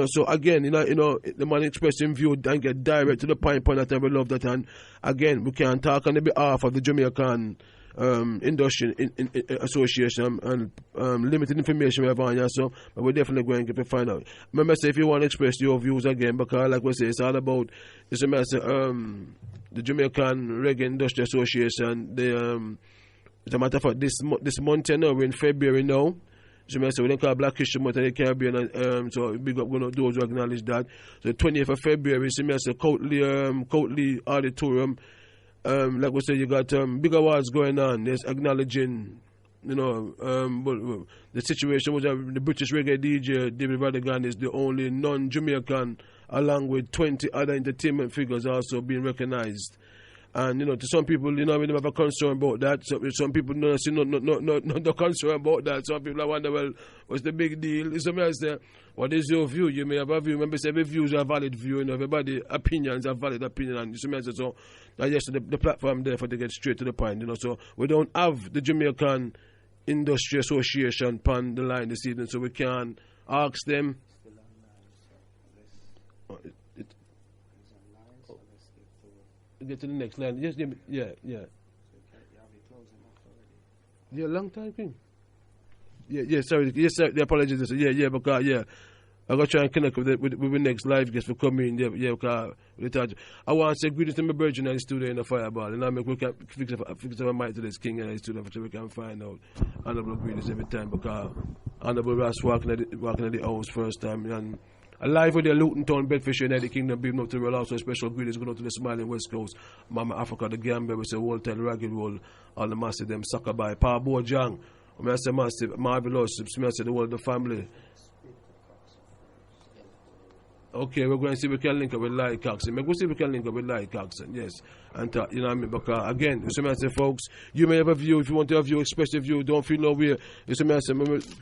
So again, the man expressing view and get direct to the point that, and we love that. And again, we can talk on the behalf of the Jamaican Industry Association and limited information we have on here, so but we're definitely going to find out. Remember, say if you want to express your views again, because like we say, it's all about the Jamaican Reggae Industry Association. As a matter of fact, this month, we're in February now. So we don't call Black History Month in the Caribbean, so big up one of those who acknowledge that. So the 20th of February, Coatley Auditorium. Like we said, you got big awards going on. There's acknowledging, the situation was the British reggae DJ David RODIGAN is the only non-Jamaican, along with 20 other entertainment figures also being recognized. And to some people, we don't have a concern about that. So, some people don't see no concern about that. Some people wonder, well, what's the big deal? Somebody say, what is your view? You may have a view. Remember, say every view is a valid view. Everybody's opinions are valid opinion. And somebody say, so I guess the platform there for to get straight to the point. So we don't have the Jamaican Industry Association pan the line this evening, so we can ask them. Get to the next line. Yes, yeah. Yeah, long time thing. Yeah, sorry. Yes, sir. The apologies. Yeah, because I got to try and connect with the next live guest for coming. Yeah, because I want to say greetings to my virgin and the studio in the Fireball, and I make we can fix up a mic to this king and the studio so we can find out honorable greetings every time, because honorable Ross walking at the house first time and. Alive with the Luton Town, Bedfordshire, United Kingdom, being up to the world. Also, special greetings going out to the smiling West Coast, Mama Africa, the Gambia, we say World Tide, Ragged Roll, all the massive, them Soccer by, Pa Bojang, I say massive, marvelous, I say the world, the family. Okay, we're going to see if we can link up with Lloyd Coxone. We're going to see if we can link up with Lloyd Coxone, yes. And, you know what I mean? Because, again, I say, folks, you may have a view. If you want to have a view, express your view. Don't feel no way. I say,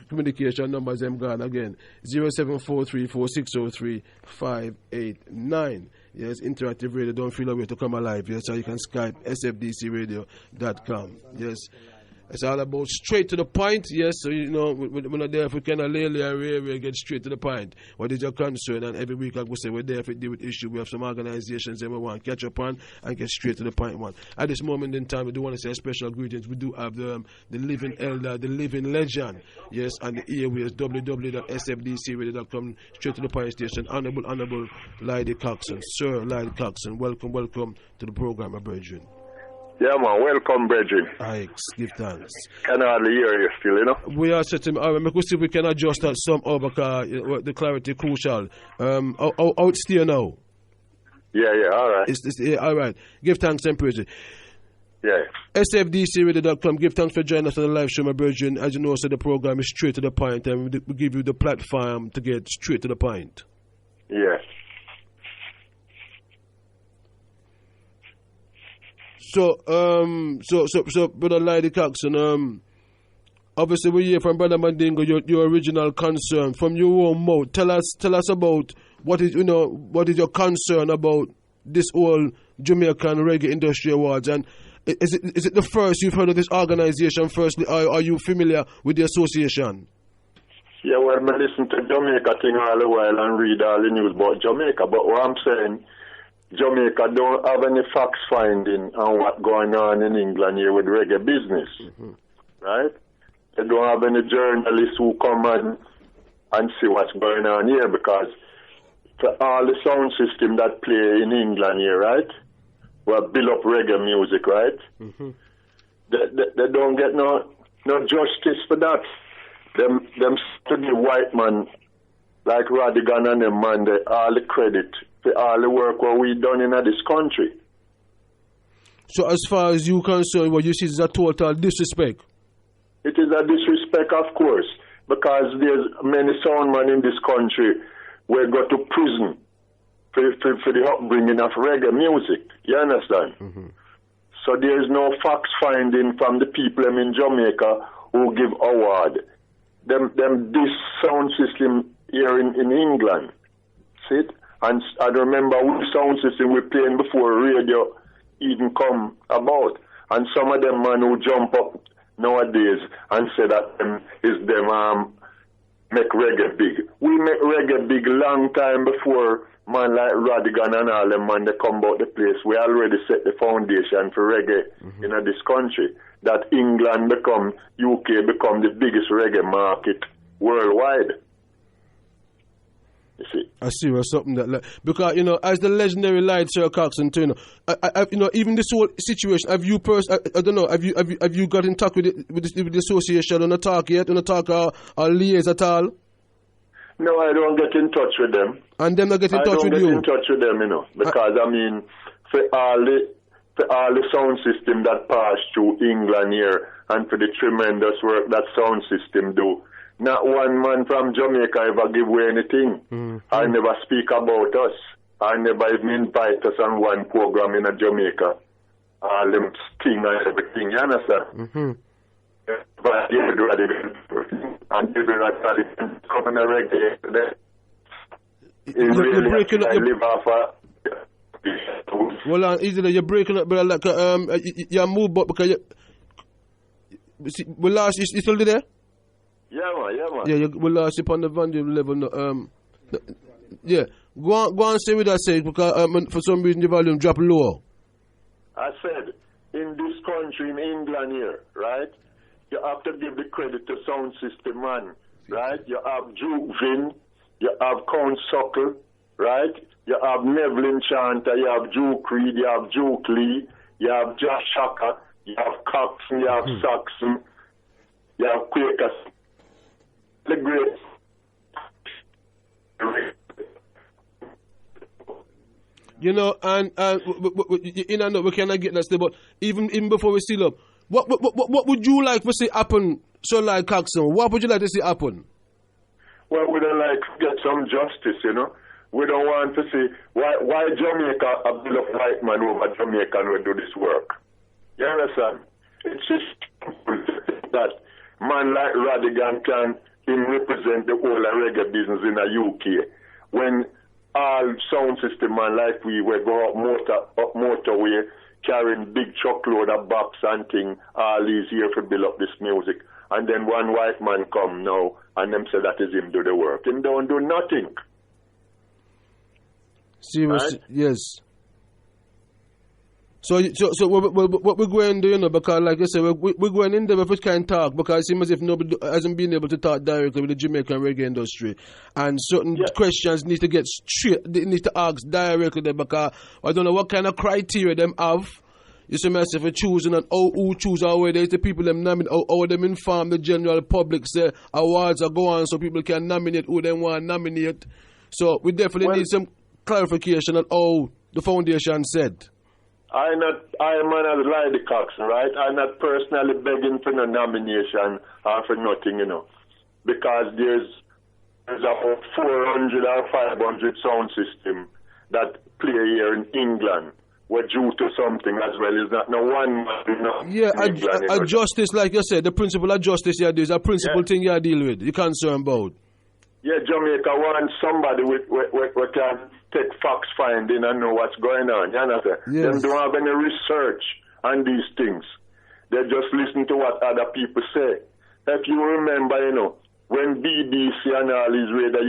communication numbers, I'm gone again. 0743-4603-589. Yes, interactive radio. Don't feel no way to come alive. Yes, so you can Skype, SFDCRADIO.com. Yes. It's all about straight to the point. Yes, so we're not there if we can lay get straight to the point. What is your concern? And every week, like we say, we're there if we deal with issue. We have some organizations that we want to catch up on and get straight to the point. One at this moment in time, we do want to say a special greetings. We do have the living elder, the living legend. Yes, and the airways www.sfdcradio.com, straight to the point station. Honorable Lloyd Coxone, Sir Lloyd Coxone. Welcome to the program, my brethren. Yeah, man, welcome, brethren. Give thanks. Can hardly hear you still, We are setting. We see if we can adjust that some because the clarity crucial. How it's still now? Yeah, all right. All right. Give thanks and praise. Yeah. SFDCRADIO.com. Give thanks for joining us on the live show, my brethren. As you know, so the program is straight to the point, and we give you the platform to get straight to the point. Yes. So, Brother Lloyd Coxone, obviously we hear from Brother Mandingo your original concern from your own mouth. Tell us about what is your concern about this whole Jamaican Reggae Industry Awards, and is it the first you've heard of this organization? Firstly, are you familiar with the association? Yeah, well, I listen to Jamaica thing all the while and read all the news about Jamaica, but what I'm saying, Jamaica don't have any facts finding on what's going on in England here with reggae business, right? They don't have any journalists who come and see what's going on here, because for all the sound system that play in England here, right? Well, build up reggae music, right? They don't get no justice for that. Them to the white man like RODIGAN and them man, all the credit for all the work what we done in this country. So as far as you concerned, what you see is a total disrespect? It is a disrespect, of course, because there's many soundmen in this country who go to prison for the upbringing of reggae music. You understand? So there's no facts finding from the people in Jamaica who give award. Them this sound system here in England. See it? And I remember which sound system we playing before radio even come about. And some of them man who jump up nowadays and say that them make reggae big. We make reggae big long time before man like RODIGAN and all them man they come about the place. We already set the foundation for reggae in this country. That England become, UK become the biggest reggae market worldwide. You see? I see what's something that because as the legendary Lloyd Sir Coxone, even this whole situation. Have you I don't know. Have you got in touch with the association on a talk yet? On a talk or liaise at all? No, I don't get in touch with them. And them not get in touch with you? I don't get in touch with them, because for all the sound system that pass through England here, and for the tremendous work that sound system do. Not one man from Jamaica ever give away anything. I never speak about us. I never even invite us on one program in Jamaica. All them sting and everything, you understand? But and coming a reggae today. You're breaking up. Well, easily you're breaking up, but like you move, but because we lost. You still there? Yeah, man. Yeah, we lost you on the volume level. Yeah, go on, say what I said because for some reason the volume dropped lower. I said in this country, in England here, right? You have to give the credit to sound system man, right? You have Duke Vin, you have Count Suckle, right? You have Neville Enchanter, you have Duke Reed, you have Duke Lee, you have Josh Shaka, you have Coxone, you have Saxon, you have Quakers. The great. And we cannot get that step, but even before we seal up, what would you like to see happen, so like Coxone? What would you like to see happen? Well, we don't like to get some justice, We don't want to see why Jamaica a build up white man over Jamaican will do this work. You understand? It's just that man like RODIGAN can represent the whole reggae business in the UK. When all sound system man like we will go up motorway, carrying big truckload of box and thing all these years to build up this music. And then one white man come now and them say that is him do the work. Him don't do nothing. Seriously, right? Yes. So what we're going to do, you know, because like I said, we're going in there if we can talk, because it seems as if nobody hasn't been able to talk directly with the Jamaican reggae industry, and certain questions need to get straight, they need to ask directly there, because I don't know what kind of criteria them have. You see, myself for choosing and who choose our way. There's the people them nominate, how them inform the general public say awards are going, so people can nominate who they want to nominate. So we definitely need some clarification on how the foundation said. I'm not like the Coxone, right? I'm not personally begging for no nomination or for nothing, you know, because there's about 400 or 500 sound system that play here in England. We're due to something as well. It's not no one man. Yeah, justice, like you said, the principle of justice you do is a principle thing you deal with. You're concerned about. Yeah, Jamaica wants somebody we can take facts finding and know what's going on. You understand? Yes. Them don't have any research on these things. They just listen to what other people say. If you remember, you know, when BBC and all these radio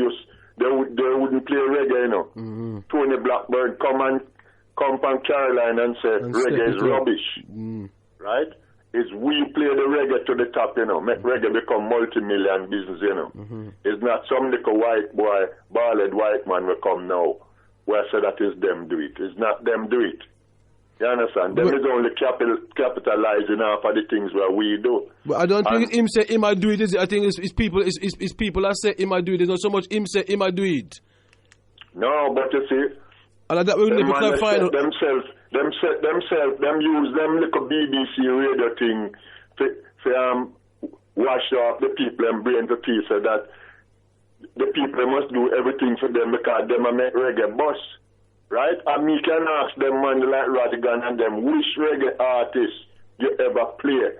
they wouldn't play reggae, you know. Mm-hmm. Tony Blackbird come from Caroline and say reggae is rubbish. Mm. Right? Is we play the reggae to the top, you know, make reggae become multi-million business, you know. Mm-hmm. It's not some little white boy, bald white man will come now, where I say that is them do it. It's not them do it. You understand? Them is only capitalizing off of the things where we do. But I don't think him say him I do it, is it? I think it's people that say him I do it. It's not so much him say him I do it. No, but you see, and that we need to clarify themselves, them use them little BBC radio thing to wash off the people and brain to peace, so that the people must do everything for them because them make reggae bus, right? And me can ask them man like RODIGAN and them which reggae artist you ever play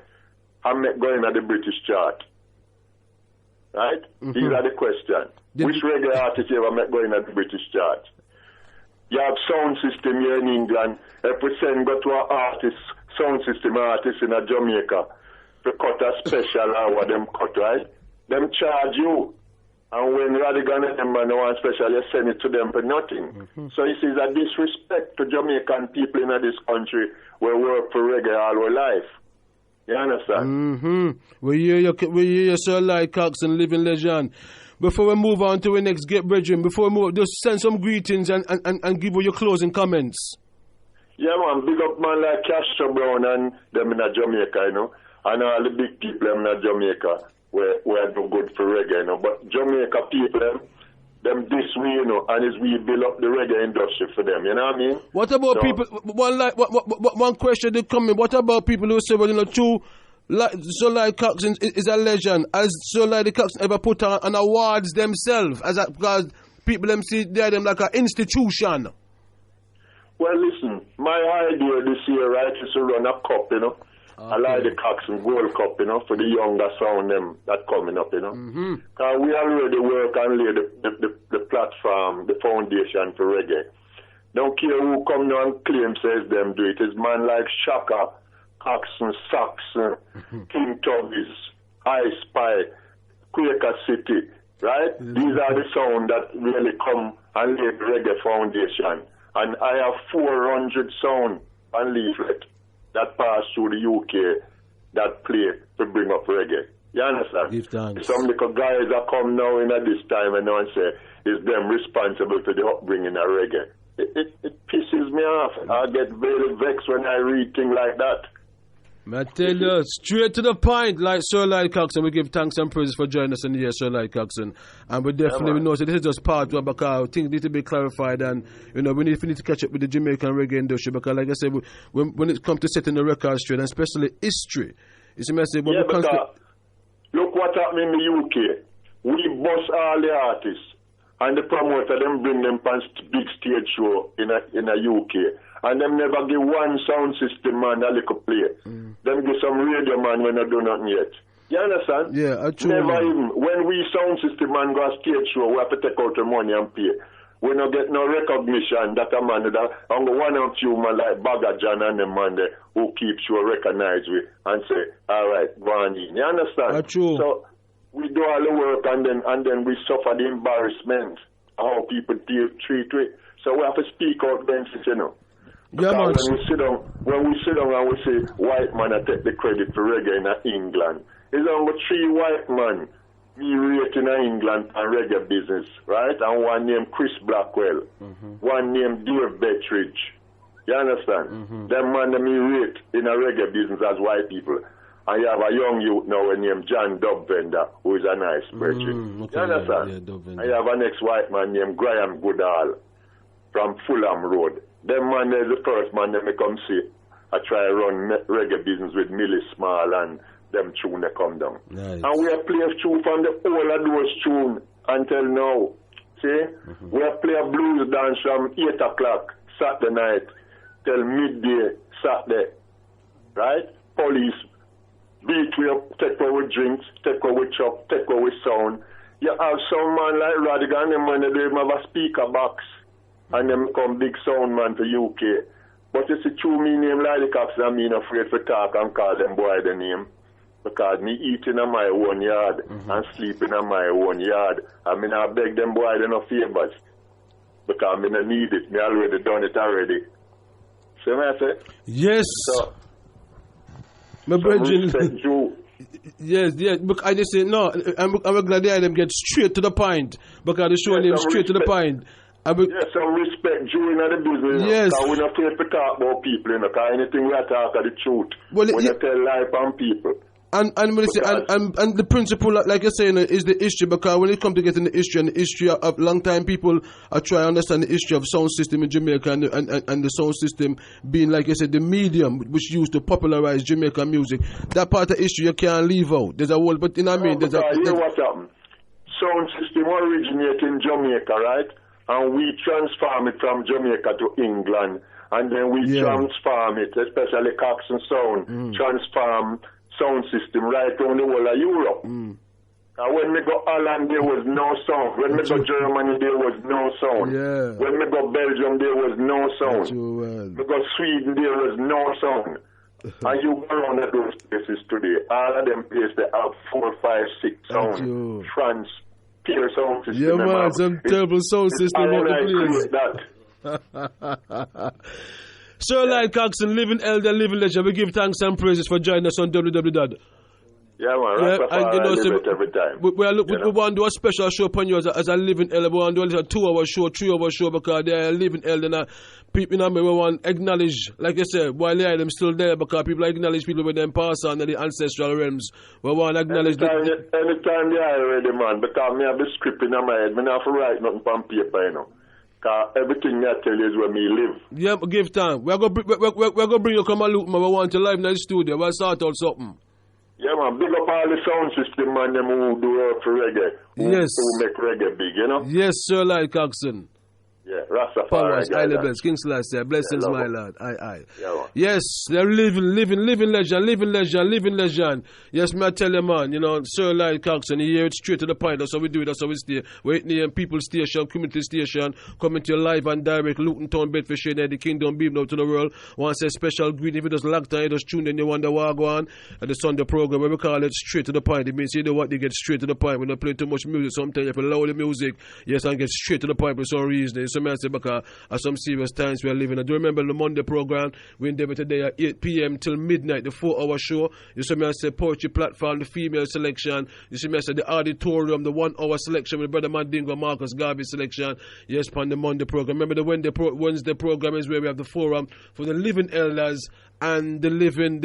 and make going at the British chart, right? Mm-hmm. These are the questions. Which reggae artist you ever make going at the British chart? You have sound system here in England. If we go to an sound system artist in Jamaica to cut a special hour, them cut, right? Them charge you. And when RODIGAN and them man want special, you send it to them for nothing. Mm-hmm. So you see that disrespect to Jamaican people in this country where work for reggae all our life. You understand? Mm-hmm. We hear you, Sir Lloyd Coxone, living legend. Before we move on to the next get brethren, before we move, just send some greetings and give you your closing comments. Yeah, man, big up man like Castro Brown and them in Jamaica, you know, and all the big people in Jamaica where do good for reggae, you know. But Jamaica people, them this way, you know, and as we build up the reggae industry for them, you know what I mean? What about people? One question did come in. What about people who say, well, you know, Sir Lloyd Coxone is a legend. Has Sir Lloyd Coxone ever put on awards themselves? Because people them see them like an institution. Well, listen, my idea this year, right, is to run a cup, you know. Okay. I like the Coxone Gold Cup, you know, for the younger sound them that coming up, you know. Mm-hmm. Because we already work and lay the platform, the foundation for reggae. Don't care who come now and claim says them do it. It's man like Shaka, Coxone, Saxon, King Tubby's, I Spy, Quaker City, right? Mm-hmm. These are the sound that really come and lay the reggae foundation. And I have 400 sound and leaflet that pass through the UK that play to bring up reggae. You understand? Give thanks. Some little guys that come now in at this time and now and say, is them responsible for the upbringing of reggae. It pisses me off. I get very vexed when I read things like that. I tell you, straight to the point, like Sir Lloyd Coxone. We give thanks and praises for joining us in the year, Sir Lloyd Coxone. And we definitely know that this is just part of because things need to be clarified, and you know we need to catch up with the Jamaican reggae industry because, like I said, when it comes to setting the record straight, and especially history, it's a message. Look what happened in the UK. We bust all the artists, and the promoter them bring them on big stage show in a UK. And them never give one sound system man a little play. Them give some radio man when they do nothing yet. You understand? Yeah, Never even. When we sound system man go a stage show, we have to take out the money and pay. we don't get no recognition that a man that and one of you man like Bagger John and the man there who keeps you recognized with and say, all right, go on in. You understand? That's true. So we do all the work and then we suffer the embarrassment how people treat it. So we have to speak out against it, you know. Yeah, man. When we sit down and we say white man I take the credit for reggae in England, it's only 3 white men me rate in England and reggae business, right? And one named Chris Blackwell, one named Dave Bettridge. You understand? Them man that me rate in a reggae business as white people. And you have a young youth now named John Dubvender, who is a nice person. Okay, you understand? Yeah, and you have an ex-white man named Graham Goodall from Fulham Road. Them man is the first man that me come see. I try to run reggae business with Millie Small and them tune that come down. Nice. And we have played a tune from the whole of those tune until now. See? We have played a blues dance from 8 o'clock Saturday night till midday Saturday. Right? Police beat we up, take away drinks, take away chop, take away sound. You have some man like RODIGAN, them man they have a speaker box. And them come big sound man for UK. But you see, true me name like the cops, and me not afraid to talk and call them boy the name. Because me eating in my own yard and sleeping in my own yard. I mean, I beg them boy they no favors. Because me no need it. Me already done it already. See what I say? Yes. So, my brethren. Yes, But I just say no. I'm glad they them get straight to the point because they showing them straight to the point. Yes, some respect during the business. Yes. Because we're not afraid to talk about people, you know, because anything we talk are the truth. Well, we tell life on people. And when say, and the principle, like you're saying, is the history, because when it comes to getting the history and the history of long time, people are trying to understand the history of sound system in Jamaica and the sound system being, like you said, the medium which used to popularize Jamaican music. That part of history you can't leave out. There's a whole, but you know what I mean? Hear what happened. Sound system originated in Jamaica, right? And we transform it from Jamaica to England. And then we transform it, especially Coxone sound, transform sound system right around the whole of Europe. And when we go Holland, there was no sound. When we go Germany, there was no sound. Yeah. When we go Belgium, there was no sound. We go Sweden, there was no sound. And you go around at those places today, all of them places they have 4, 5, 6 sound. France, pure sound system. Yeah, man, some terrible sound system. Sir Lloyd Coxone, living elder, living legend. We give thanks and praises for joining us on www. Yeah, man, and you know, so every time. We want to do a special show upon you as a living elder. We want to do a 2-hour show, 3-hour show, because they are living elder. Now, people, you know, we want to acknowledge, like I said, while they are them still there, because people acknowledge people with them pass on the ancestral realms. We want to acknowledge anytime they are ready, man, because me have the script in my head. I don't have to write nothing on paper, you know. Because everything I tell you is where me live. Yeah, but give time. We're going to bring you come and look, man. We want to live in the studio. We'll sort out something. Yeah, man. Big up all the sound system, man. Them who do work for reggae. Who make reggae big, you know? Yes, Sir Lloyd Coxone. Yeah, Rastafari. Powers, highly blessed. King Celestia, blessings, my lord. Aye. Yeah, yes, they're living legend. Yes, me I tell you, man, you know, Sir Lloyd Coxone, he hear it straight to the point. That's how we do it, that's how we stay. We're in People Station, Community Station, coming to you live and direct, Luton Town, Bedfordshire, the Kingdom, beam out to the world. Want to say special greeting, if it does lock time, you just tune in, you wonder what go on. And the Sunday program, where we call it straight to the point. It means, you know what, they get straight to the point. We don't play too much music. Sometimes you have to lower the music, yes, and get straight to the point for some reason. So I say, because at some serious times we are living. I do remember the Monday program. We endeavor today at 8 p.m. till midnight, the 4-hour show. You see me I say poetry platform, the female selection. You see me I say the auditorium, the 1-hour selection with Brother Mandingo, Marcus Garvey selection. Yes, on the Monday program. Remember the Wednesday program is where we have the forum for the living elders and the living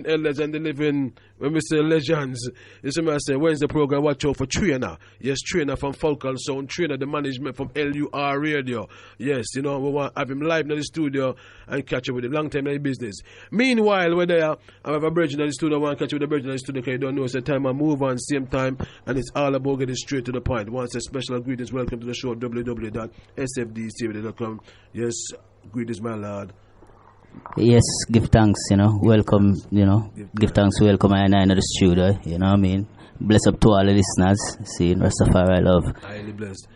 elders and the living, when we say legends. You see me I say Wednesday program, watch out for Trainer. Yes, Trainer from Falcon Sound, Trainer the management from LUR Radio. Yes, you know, we want to have him live in the studio and catch up with him. Long time in the business. Meanwhile, we're there. I have a virgin in the studio. I want to catch up with the virgin in the studio because you don't know it's the time I move on, same time, and it's all about getting straight to the point. Once a special greetings, welcome to the show, www.sfdcrad.com. Yes, greetings, my lord. Yes, give thanks, you know, welcome, you know, give thanks, welcome, I know the studio, you know what I mean. Bless up to all the listeners, seeing Rastafari love. Highly blessed.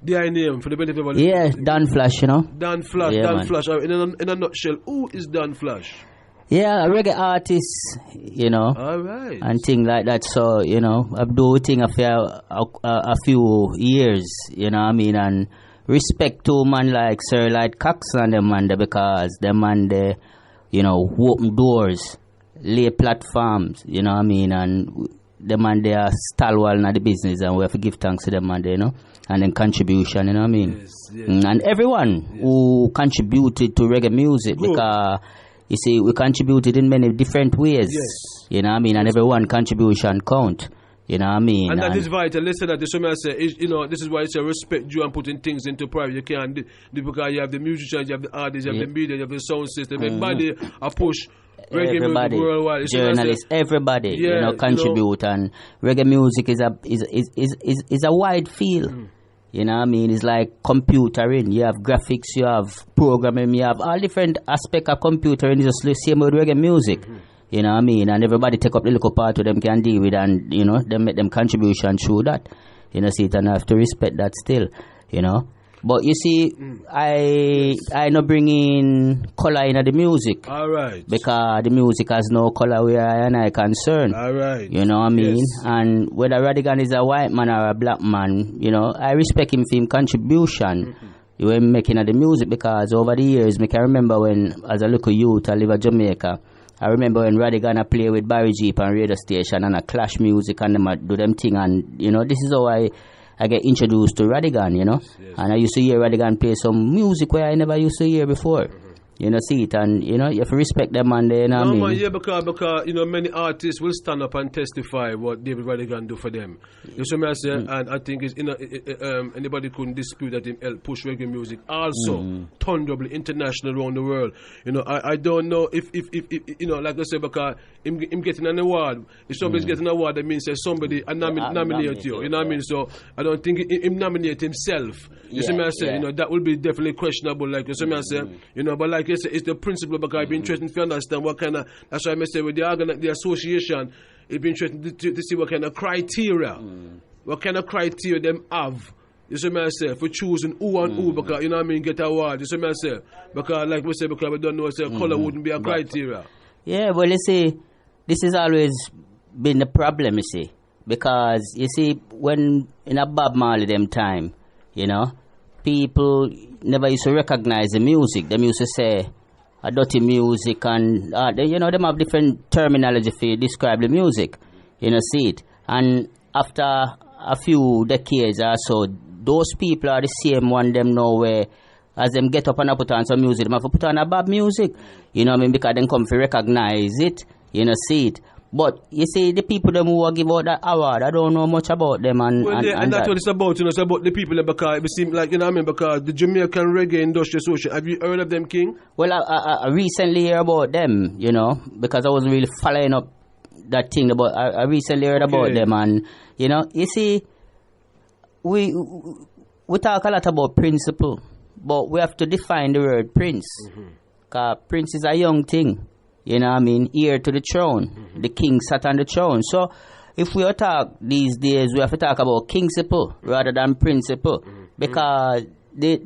their name for the benefit of Yeah, Dan Flash, you know. Dan Flash, yeah, Dan man. Flash. In a nutshell, who is Dan Flash? Yeah, a reggae artist, you know. All right. And things like that. So, you know, I've done thing a few years, you know what I mean? And respect to man like Sir like Coxone and them man there, because them man they, you know, open doors, lay platforms, you know what I mean? And them man they are stalwart in the business, and we have to give thanks to them man there, you know? And then contribution, you know what I mean? Yes. And everyone who contributed to reggae music, because you see, we contributed in many different ways. Yes. You know what I mean? And everyone contribution count. You know what I mean? And that is vital. Listen, that is something I say. You know, this is why it's a respect you and putting things into private. You can't do because you have the musicians, you have the artists, you have the media, you have the sound system. Everybody a push reggae music worldwide. Journalists, everybody, you know, contribute. And reggae music is a wide field. You know what I mean? It's like computering. You have graphics, you have programming, you have all different aspects of computering. It's just the same with reggae music. You know what I mean? And everybody take up the little part of them can deal with, and, you know, they make them contribution through that. You know, see it, and I have to respect that still, you know. But you see, I not bring in color in the music. All right. Because the music has no color where I am concerned. All right. You know what I mean? Yes. And whether RODIGAN is a white man or a black man, you know, I respect him for his contribution. You were making of the music, because over the years, I can remember when, as a little youth, I live in Jamaica. I remember when RODIGAN I play with Barry Jeep on radio station and I clash music and them do them thing, and you know, this is how I get introduced to RODIGAN, you know. Yes. And I used to hear RODIGAN play some music where I never used to hear before. You know, see it, and you know, you have to respect them, man. You know what I mean? Man, yeah, because you know, many artists will stand up and testify what David RODIGAN do for them. You see what I say? And I think it's, you know, anybody couldn't dispute that him help push reggae music also thunderably international around the world. You know, I don't know if you know, like I said, because him getting an award, if somebody's getting an award, that means that somebody nominate you. You know what I mean? So I don't think him nominate himself. You see what I say? You know, that will be definitely questionable. Like you see what I say? You know, but like I say, it's the principle, because I've been interested to understand what kind of. That's why I say with the association, it's been interested to see what kind of criteria, them have. You see what I say? For choosing who and who, because you know what I mean, get award. You see what I say? Because like we say, because we don't know, say color wouldn't be a criteria. Yeah, well, you see, this has always been the problem. You see, because you see, when in a Bob Marley them time, you know, people never used to recognize the music. Them used to say a dirty music, and you know, them have different terminology for describe the music. You know, see it. And after a few decades or so, those people are the same one them know where, as them get up and put on some music, them have to put on a bad music. You know what I mean? Because them come to recognize it. You know, see it. But you see, the people them who give out that award, I don't know much about them. And that's what it's about, you know. It's about the people, because it seems like, you know what I mean, because the Jamaican Reggae Industry Association, have you heard of them, King? Well, I recently heard about them, you know, because I wasn't really following up that thing, but I recently heard about them. And, you know, you see, we talk a lot about principle, but we have to define the word prince. Because prince is a young thing. You know what I mean? Heir to the throne. The king sat on the throne. So, if we talk these days, we have to talk about kingsiple rather than principle. Because the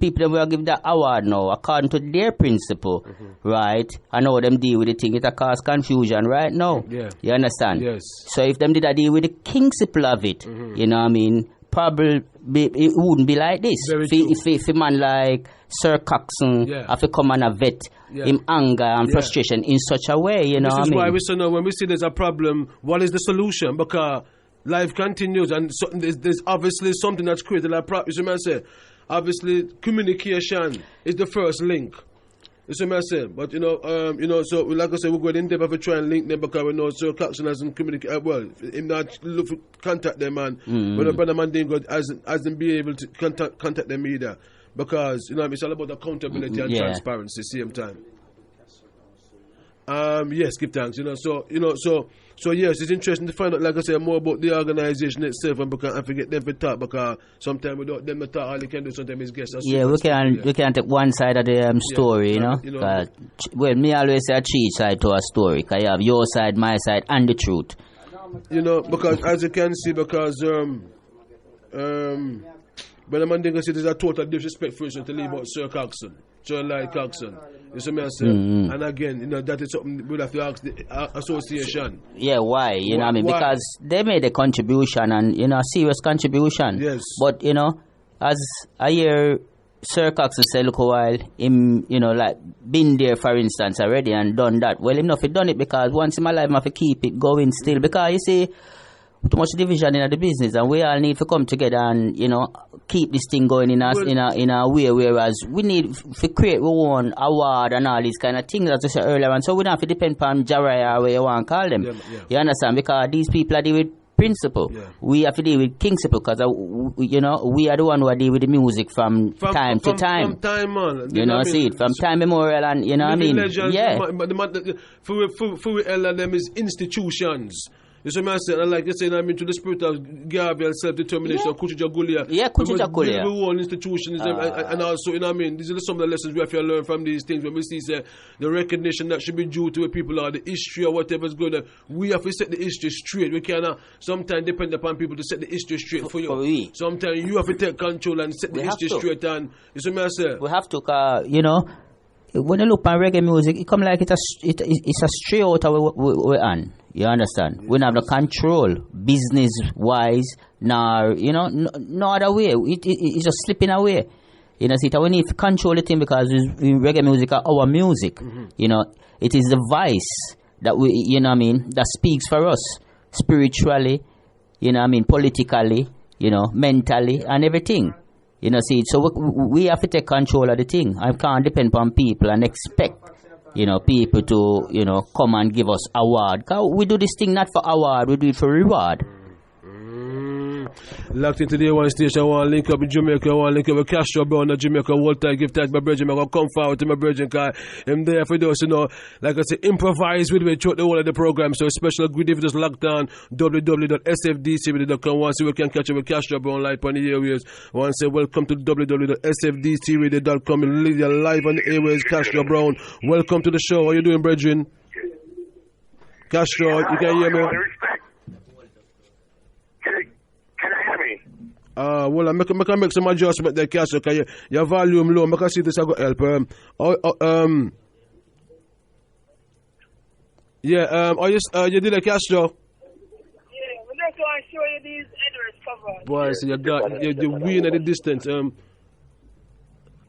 people that will give the award now, according to their principle, right? I know them deal with the thing. It cause confusion right now. Yeah. You understand? Yes. So, if them did a deal with the kingsiple of it, you know what I mean? Probably it wouldn't be like this. If a man like Sir Coxone have to come and vet him anger and frustration in such a way, you know what I mean? This is why we say, no, when we see there's a problem, what is the solution? Because life continues, and so there's obviously something that's created a problem. You see what I say? Obviously, communication is the first link. You see what I'm saying? But, you know, so like I said, we're going in depth to try and link them, because we know Sir Coxone hasn't communicated, well, him not look for contact them, man. But the brother Mandingo hasn't been able to contact them either. Because, you know, it's all about accountability and transparency at the same time. Yes, give thanks. So yes, it's interesting to find out, like I said, more about the organization itself, and because I forget them to talk, because sometimes without them to talk, all they can do sometimes is guess. Yeah, we can take one side of the story, you know. Well, me always say a three side to a story, because you have your side, my side, and the truth. You know, because as you can see, because But Mandingo said there's a total disrespect for instance to leave out Sir Coxone, Sir Lloyd Coxone. You see me I say? And again, you know, that is something we'll have to ask the association. Yeah, why? You know what I mean? Because they made a contribution and, you know, a serious contribution. Yes. But, you know, as I hear Sir Coxone say, look a while, him, you know, like, been there, for instance, already and done that. Well, him not have done it because once in my life, I have to keep it going still. Because, you see, too much division in the business and we all need to come together and, you know, keep this thing going in a way, whereas we need to create our own award and all these kind of things, as I said earlier, and so we don't have to depend on Jarrah or where you want to call them. You understand? Because these people are dealing with principle. We have to deal with principle because, you know, we are the one who are dealing with the music from time to time. From time on. You know, see it, from time memorial and, you know what I mean? Legends, yeah. For them is institutions. You see me I say, like you say, I mean, to the spirit of Garvey and self-determination, Kuchija Gulia. Yeah, Kuchija Gulia. We own institutions and also, you know what I mean, these are some of the lessons we have to learn from these things when we see the recognition that should be due to where people are, the history or whatever's going on. We have to set the history straight. We cannot sometimes depend upon people to set the history straight for you. Sometimes you have to take control and set the history straight, and you see me I say? We have to, you know, when you look at reggae music, it come like it's a straight out of we're on. You understand? We don't have the control, business-wise, nor, you know, no other way. It's just slipping away. You know, see, we need to control the thing because reggae music are our music. You know, it is the voice that we, you know what I mean, that speaks for us spiritually, you know what I mean, politically, you know, mentally, and everything. You know, see, so we have to take control of the thing. I can't depend on people and expect, you know, people to, you know, come and give us award. Cause we do this thing not for award, we do it for reward. Locked into the one station, I want to link up with Jamaica, I want to link up with Castro, bro, in Jamaica, whole time, give thanks to my brethren, I'm going to come forward to my brethren, because I'm there for those, you know, like I say, improvise with me throughout the whole of the program, so special good if you just locked down, www.sfdcradio.com, once we can catch up with Castro, bro, on live on the airways, once say, welcome to www.sfdcradio.com, you're live on the airways, Castro Brown, welcome to the show, how you doing, brethren? Castro, you can hear me? Well, I can make some adjustment there, Castro, because your volume low. I can see this I got help. You did a Castro? Yeah, we just want to show you these address covers. Boy, so you got the win at the distance.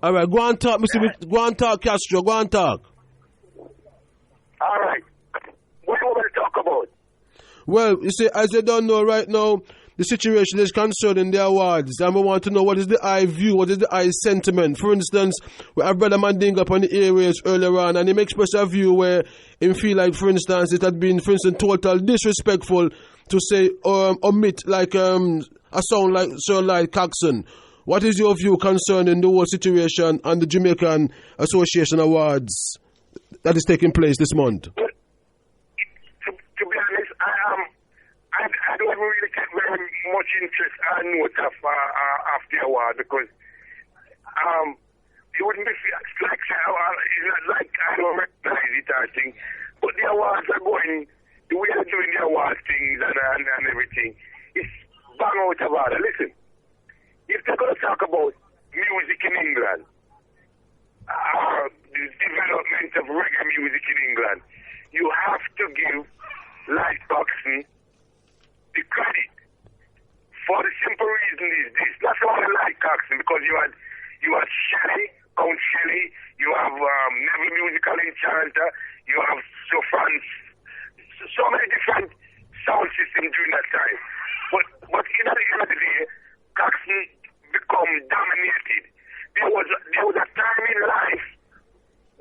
All right, go on talk, Mr. Go on talk, Castro. Go on talk. All right. What do you want to talk about? Well, you see, as you don't know right now, the situation is concerning the awards, and we want to know what is the eye view, what is the eye sentiment. For instance, we have Brother Mandingo up on the airways earlier on, and he expressed a view where he feel like, for instance, it had been, for instance, total disrespectful to say, omit like a song like Sir Lloyd Coxone. What is your view concerning the whole situation and the Jamaican Association Awards that is taking place this month? To be honest, I don't really get very much interest or note of the award because it wouldn't be like I don't recognize it or thing. But the awards are going, the way they're doing the award things and everything, it's bang out of order. Listen, if they're going to talk about music in England, the development of reggae music in England, you have to give Lloyd Coxone the credit. For the simple reason is this. That's why I like Coxone, because you had Shelley, Count Shelley, you have Neville Musical Enchanter, you have so many different sound systems during that time. But in the end of the day, Coxone become dominated. There was a time in life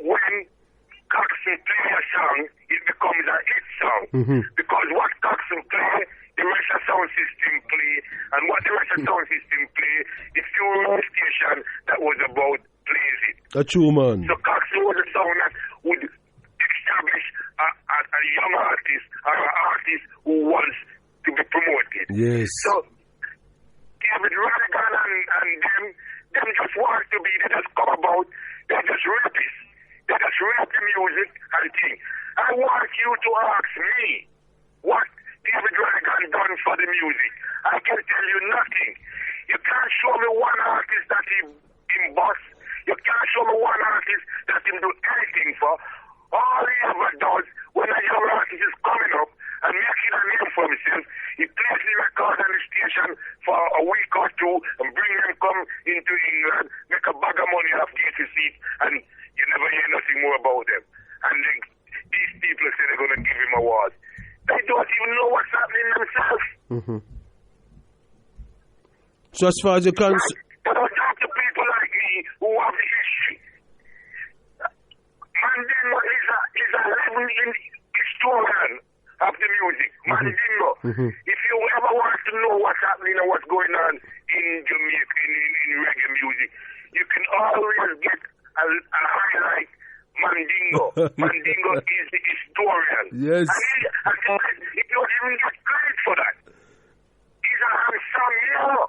when Coxone play a song, it becomes a hit song. Because what Coxone play, the rest of sound system play, and what the rest of sound system play, the few station that was about plays it. A true man. So Coxone was a song that would establish a young artist or an artist who wants to be promoted. Yes. So David Rodigan and them just want to be, they just come about, they're just rapists. They just rap the music and thing. I want you to ask me what David Rodigan done for the music. I can tell you nothing. You can't show me one him boss. You can't show me one artist that him do anything for. All he ever does when a young artist is coming up and making a name for himself, he plays the record on the station for a week or two and bring them come into England, make a bag of money off the seat, and you never hear nothing more about them. And then these people say they're going to give him awards. They don't even know what's happening themselves. Mm-hmm. So as far as you can... But I talk to people like me who have the history. Mandingo is a living historian of the music. Mandingo. Mm-hmm. If you ever want to know what's happening and what's going on in Jamaica, in reggae music, you can always get a highlight Mandingo. Mandingo is the historian. Yes. And he don't even get credit for that. He's a handsome hero.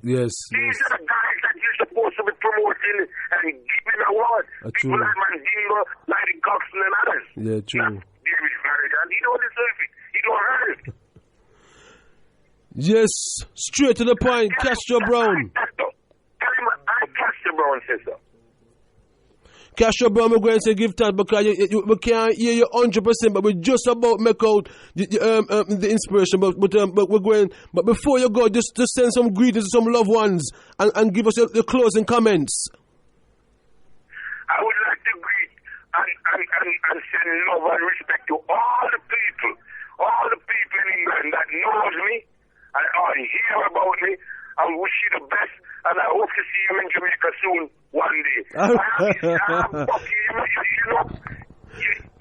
Yes. These are the guys that you're supposed to be promoting and giving awards. People like Mandingo, like the Coxone and others. Yeah, true. David Flanagan, he don't deserve it. He don't earn it. Yes, straight to the point, Castro Brown. Tell him I Castro Brown says so. Castro Brown, we're going to say give thanks because we can't hear you 100%, but we just about make out the inspiration. But we're going. But before you go, just send some greetings to some loved ones and give us your closing comments. I would like to greet and send love and respect to all the people in England that knows me and hear about me. I wish you the best, and I hope to see you in Jamaica soon, one day. Bucky, you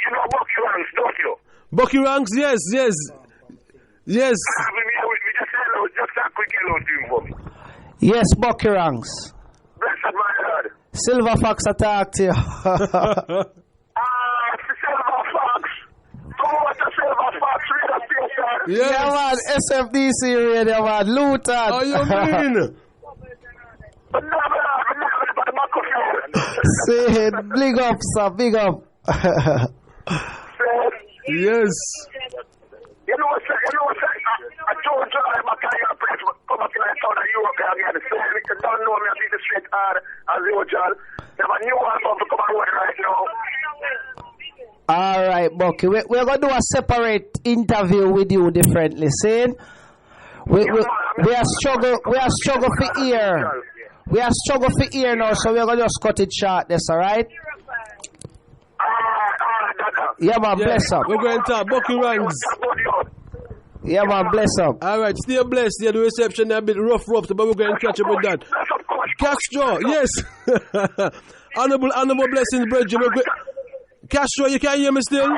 know Bucky Ranks, don't you? Bucky Ranks, yes. Yes. Just a quick hello to him for me. Yes, Bucky Ranks. Blessed my Lord. Silver Fox attack to you. Silver Fox. Come on to Silver Fox radio station. Yes. Yeah, man. SFDC Radio, man. Luton. How you mean? Say it. Big up, sir. Big up. Yes. You know what, I told you I'm a kind of place, come up in the town of Europe, and the same, you don't know me, I see the straight hard, as usual. There's a new album to come out right now. All right, Bucky. We're going to do a separate interview with you differently, see? We are struggle for ear. We are struggle for ear now, so we're going to just cut it short, that's all right? Yeah, man, bless up. We're going to talk Bucky Ranks. Yeah, man, bless up. All right, stay blessed. Yeah, the reception a bit rough, but we're going to catch up with that. Castro, yes. honorable blessings, brethren. Castro, you can hear me still?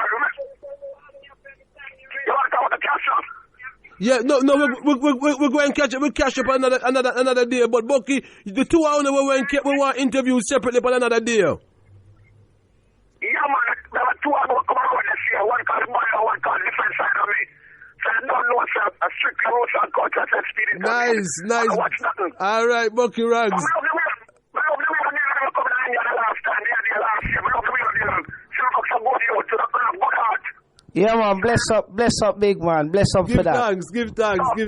Yeah, no, we're going to catch up. We'll catch up another day. But Bucky, the two hours we want interviews separately for another day. Yeah, man, there are two hours come out this year. One called Maya, one called different side of me. So I don't know, sir. A strict rules and culture experience. Nice. All right, Bucky Ranks. Yeah, man, bless up, big man. Bless up for that. Give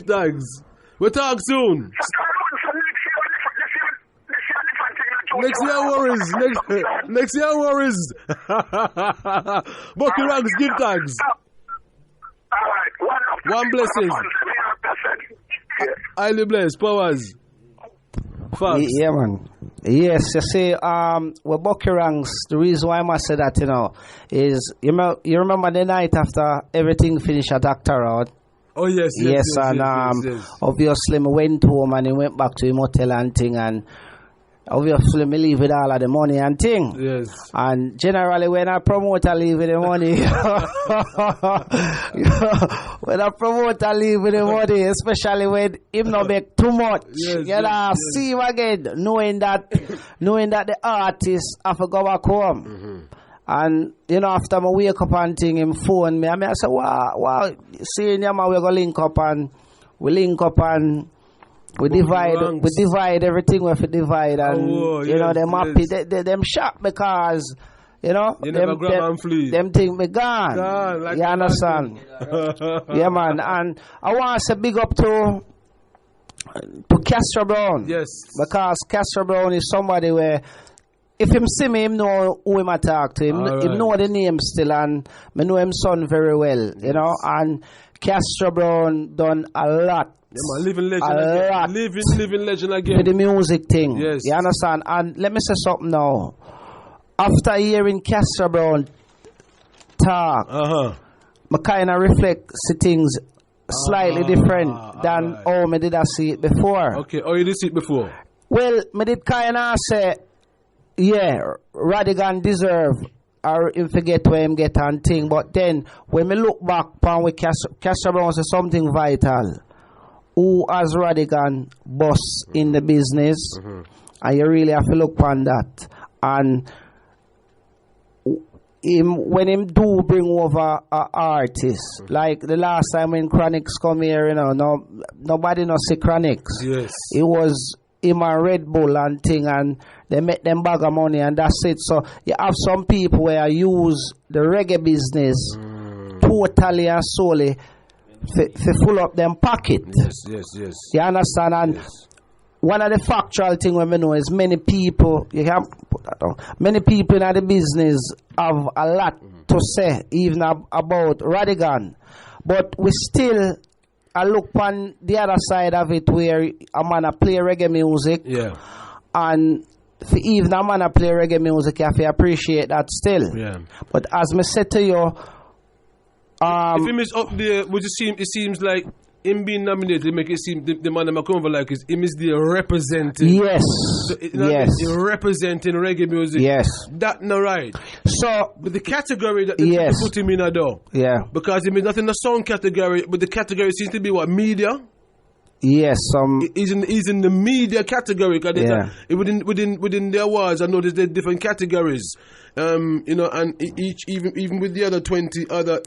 thanks. We'll talk soon. Next year worries. Bucky Ranks, give thanks. One blessings. Highly blessed, powers. Facts. Yeah, man. Yes, you see, with Bucky Ranks, the reason why I must say that, is you remember the night after everything finished at Dr. Road? Oh, yes. Obviously, I went home and he went back to his hotel and thing, and obviously, me leave with all of the money and thing. Yes. And generally, when a promoter leave with the money, especially when him not make too much, see him again, knowing that the artist have to go back home. Mm-hmm. And after I wake up and thing, him phone me, I say, wow, seeing him, we go link up and we divide everything we have to divide, and them happy, them shocked because them think me gone. Like you understand? Yeah, man. And I want to say big up to to Castro Brown. Yes. Because Castro Brown is somebody where if him see me, him know who him a talk to. Him know the name still, and me know him son very well, you know. And Castro Brown done a lot. Yeah, man, living legend again. Living legend again. For the music thing. Yes. You understand? And let me say something now. After hearing Castro Brown talk, I kind of reflect see things slightly different than how me did I see it before. Okay, you did see it before? Well, me did kind of say, yeah, Rodigan deserve or him forget where him get and thing. But then, when me look back upon with Castro Brown say something vital. Who has Rodigan boss in the business? And you really have to look upon that. And when him do bring over an artist, like the last time when Chronics come here, you know, nobody no see Chronics. Yes. It was him and Red Bull and thing, and they make them bag of money, and that's it. So you have some people where use the reggae business totally and solely to full up them pocket. Yes. You understand? And one of the factual thing we know is many people, you can put that down, many people in the business have a lot to say even about Rodigan. But we still look on the other side of it where a man play reggae music. Yeah. And for even a man play reggae music, you have to appreciate that still. Yeah. But as me said to you, if him is up there, it seems like him being nominated make it seem the man that come over like him is the representing. Yes. So yes. Representing reggae music. Yes. That not right. So but the category that they put him in though. Yeah. Because him is not in the song category, but the category seems to be what? Media? Yes, he's in the media category. Cause within the awards, I noticed there are different categories. You know, and even with the other 20 other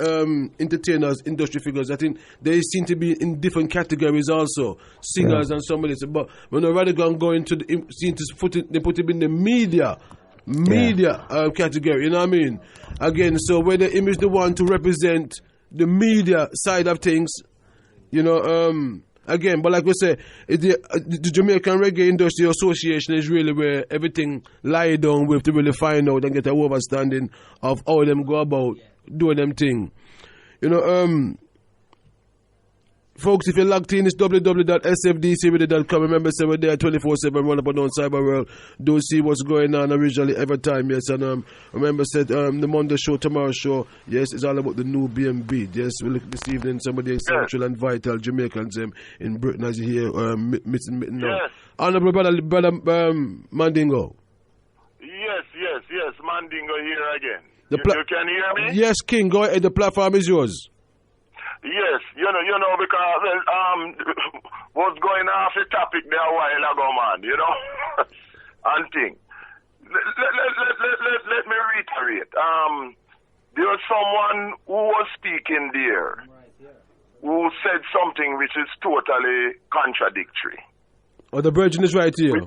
entertainers, industry figures, I think they seem to be in different categories also, singers and somebody. But when Rodigan go into they put him in the media category. You know what I mean? Again, so whether him is the one to represent the media side of things, you know. Again, but like we say, the Jamaican Reggae Industry Association is really where everything lie down with to really find out and get a understanding of how them go about doing them thing. You know, folks, if you're logged in, it's www.sfdcradio.com. Remember, say we're there 24/7, run up and down cyber world. Do see what's going on originally every time, yes. And remember, said the Monday show, tomorrow show, yes, it's all about the new BMB. Yes, we look this evening, some of the essential and vital Jamaicans in Britain, as you hear, missing now. Yes. Honorable brother Mandingo. Yes, Mandingo here again. You can hear me? Yes, King, go ahead, the platform is yours. Yes, you know, because what's going off the topic there a while ago, man, you know, and thing. Let me reiterate. There was someone who was speaking there who said something which is totally contradictory. Oh, the virgin is right here.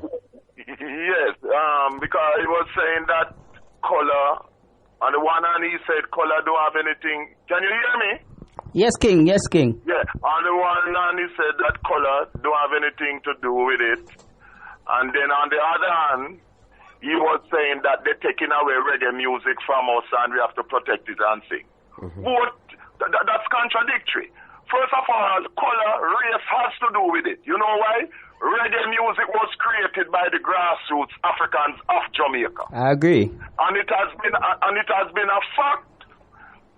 Yes, because he was saying that color, on the one hand he said color don't have anything. Can you hear me? Yes, King. Yeah, on the one hand he said that color don't have anything to do with it. And then on the other hand, he was saying that they're taking away reggae music from us and we have to protect it and sing. But that's contradictory. First of all, color, race has to do with it. You know why? Reggae music was created by the grassroots Africans of Jamaica. I agree. And it has been a fact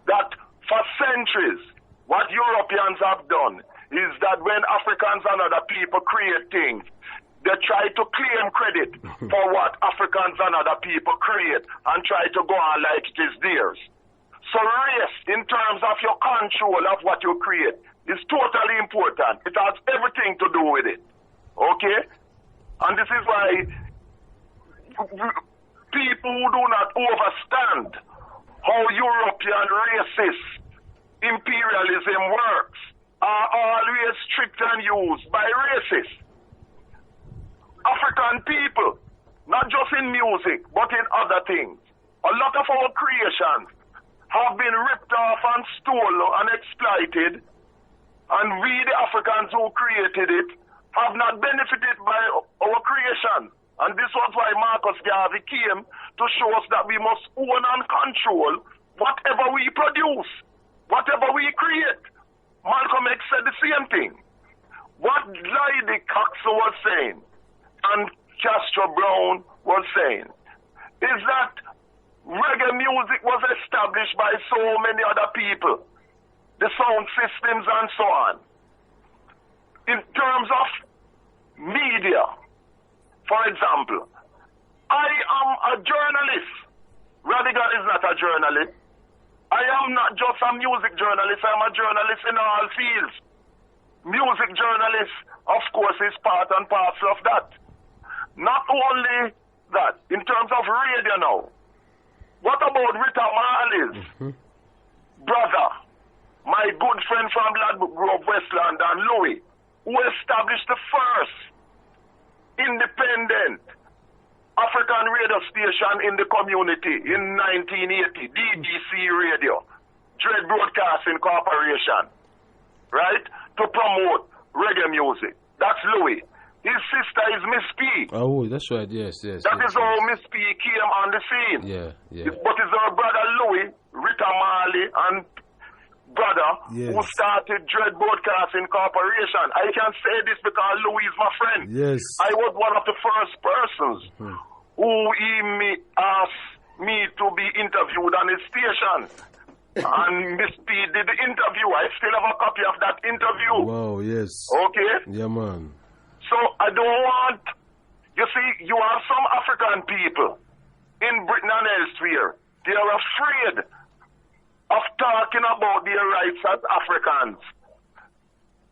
that for centuries, what Europeans have done is that when Africans and other people create things, they try to claim credit for what Africans and other people create and try to go on like it is theirs. So race, in terms of your control of what you create, is totally important. It has everything to do with it. Okay? And this is why people who do not understand how European racist imperialism works are always strict and used by racists. African people, not just in music, but in other things. A lot of our creations have been ripped off and stolen and exploited, and we, the Africans who created it, have not benefited by our creation. And this was why Marcus Garvey came to show us that we must own and control whatever we produce, whatever we create. Malcolm X said the same thing. What Lloyd Coxone was saying and Castro Brown was saying is that reggae music was established by so many other people, the sound systems and so on. In terms of media, for example, I am a journalist. Rodigan is not a journalist. I am not just a music journalist, I'm a journalist in all fields. Music journalist, of course, is part and parcel of that. Not only that, in terms of radio now, what about Rita Marley's brother, my good friend from Ladbroke Grove, Westland, and Louis, who established the first independent African radio station in the community in 1980, DBC Radio, Dread Broadcasting Corporation, right, to promote reggae music. That's Louis. His sister is Miss P. Oh, that's right, yes. That is how Miss P came on the scene. Yeah. But it's our brother Louis, Rita Marley, and brother who started Dread Broadcasting Corporation. I can say this because Louis is my friend. Yes. I was one of the first persons who asked me to be interviewed on his station. And Miss P did the interview. I still have a copy of that interview. Wow, yes. Okay? Yeah, man. So I don't want, you see, you have some African people in Britain and elsewhere. They are afraid of talking about their rights as Africans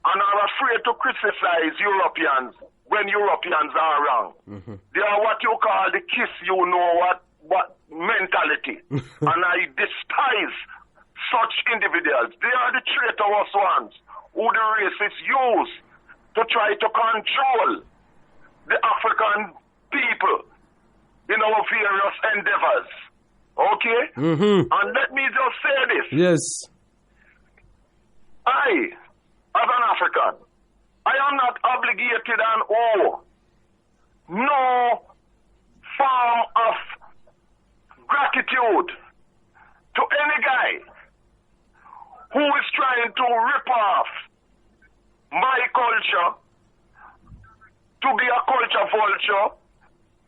and are afraid to criticize Europeans when Europeans are wrong. They are what you call the kiss you know what mentality. And I despise such individuals. They are the traitorous ones who the racists use to try to control the African people in our various endeavors. Okay? And let me just say this. Yes. I, as an African, I am not obligated and owe no form of gratitude to any guy who is trying to rip off my culture to be a culture vulture,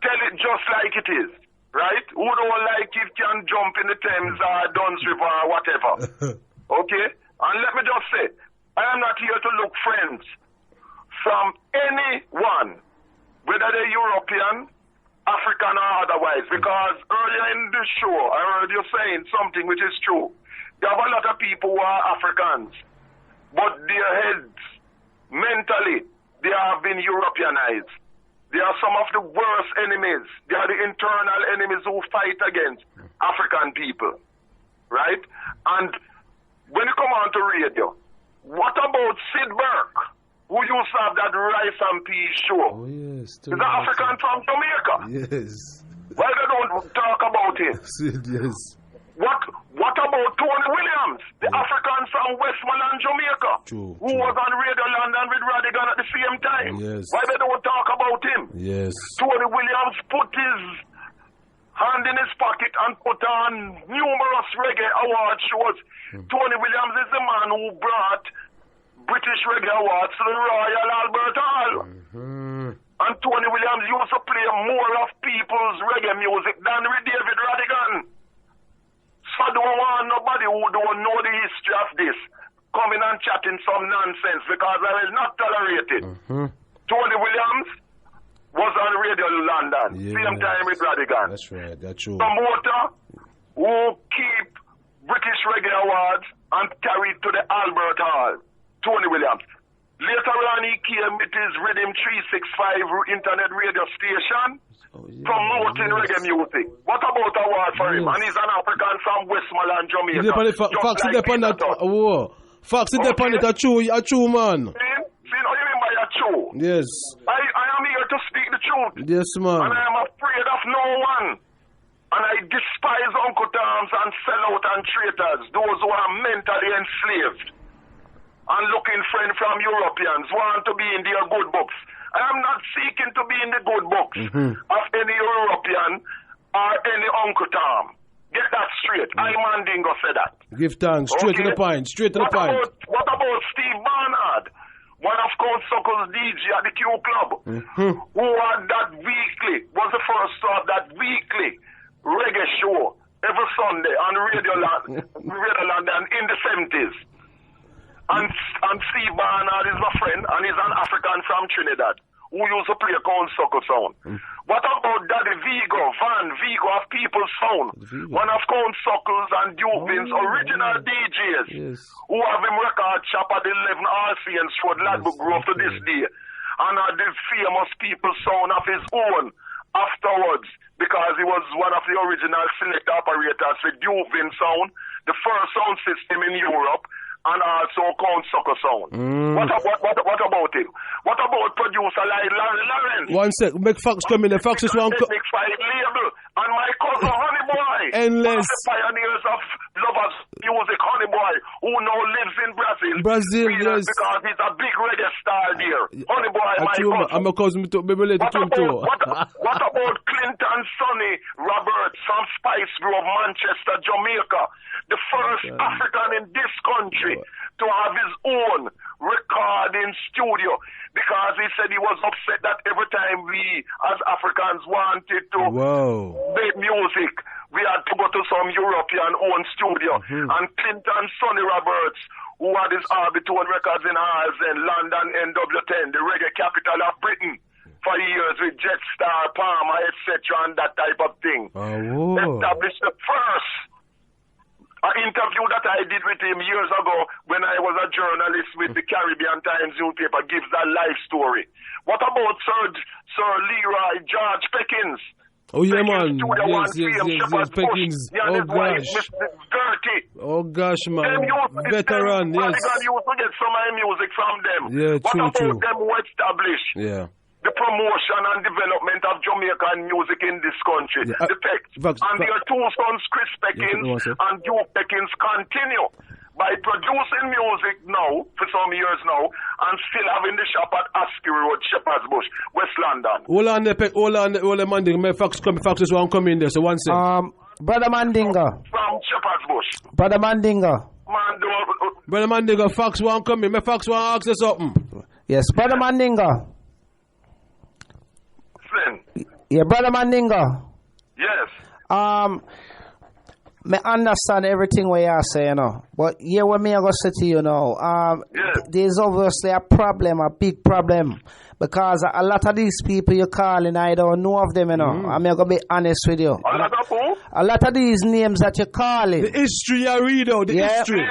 tell it just like it is, right? Who don't like it can jump in the Thames or Duns River or whatever. Okay? And let me just say, I am not here to look friends from anyone, whether they're European, African or otherwise, because earlier in the show I heard you saying something which is true. There are a lot of people who are Africans, but their heads, mentally, they have been Europeanized. They are some of the worst enemies. They are the internal enemies who fight against African people, right? And when you come on to radio, what about Sid Burke, who used to have that rice and peas show? Oh, yes. Is that African from Jamaica? Yes. Why they don't talk about it? Sid, yes. What about Tony Williams, the African from Westmoreland, Jamaica, who was on Radio London with Rodigan at the same time? Yes. Why they don't talk about him? Yes. Tony Williams put his hand in his pocket and put on numerous reggae award shows. Tony Williams is the man who brought British Reggae Awards to the Royal Albert Hall. And Tony Williams used to play more of people's reggae music than David Rodigan. So I don't want nobody who don't know the history of this coming and chatting some nonsense, because I will not tolerate it. Tony Williams was on Radio London, same time with Rodigan. That's right, that's true. Promoter who keep British Reggae Awards and carry it to the Albert Hall. Tony Williams. Later on he came with his Rhythm 365 internet radio station, promoting reggae music. What about award for him? And he's an African from Westmoreland, Jamaica. Foxy depend on that. Foxy depend on that. A true man. See, what you mean by a true? Yes. I am here to speak the truth. Yes, man. And I am afraid of no one. And I despise Uncle Toms and sellout and traitors, those who are mentally enslaved. and looking friend from Europeans want to be in their good books. I am not seeking to be in the good books of any European or any Uncle Tom. Get that straight. I Mandingo said that. Give thanks. Straight to the point. Straight to the point. What about Steve Barnard? One of Count Suckle's DJ at the Q Club, who had that weekly, was the first to have that weekly reggae show every Sunday on Radio Land in the 70s. And Steve Barnard is my friend, and he's an African from Trinidad who used to play Count Suckle sound. What about Daddy Vigo of People's Sound? One of Count Suckle's and Dubin's original DJs who have him record shop at 11 RCN's Road, Ladbroke Grove to this day. And are the famous People's Sound of his own afterwards, because he was one of the original select operators for Dubin Sound, the first sound system in Europe, and also Count Suckle Sound. What about him? What about producer like Larry Lawrence? One sec, make Fox come in. The Fox is one. Big Fight label. And my cousin Honey Boy. Endless. One of the pioneers of lovers music, Honey Boy, who now lives in Brazil. Yes. Because he's a big reggae star there. Honey Boy, my cousin. I'm a cousin to be related to him too. What about Clinton Sonny Roberts from Spice Grove, Manchester, Jamaica? The first African in this country to have his own recording studio, because he said he was upset that every time we as Africans wanted to make music, we had to go to some European owned studio. And Clinton Sonny Roberts, who had his Arbitone records in Ireland, London, NW10, the reggae capital of Britain, for years with Jetstar, Palmer, etc., and that type of thing. Established the first interview that I did with him years ago when I was a journalist with the Caribbean Times newspaper, gives that life story. What about Sir Leroy George Peckins? Oh, yeah, man. Yes, Peckins. Oh, gosh. Oh, gosh, man. Veteran, yes. RODIGAN used to get some of my music from them. Yeah, what true, about them who established the promotion and development of Jamaican music in this country? The Pecks. And their two sons, Chris Peckins and Duke Peckins, continue by producing music now, for some years now, and still having the shop at Askew Road, Shepherd's Bush, West London. Hold on, Mandingo. My Fox is one coming there, so one second. Brother Mandingo. From Shepherd's Bush. Brother Mandingo. Brother Mandingo, Fox one coming. My Fox one ask you something. Yes, Brother Mandingo. Yeah, Brother Mandingo. Yes. Me understand everything what you say, you know. But yeah, what me I go say to you now, there's obviously a problem, a big problem. Because a lot of these people you're calling, I don't know of them, you know. I'm going to be honest with you. A lot of who? A lot of these names that you're calling. The history I read out, the history.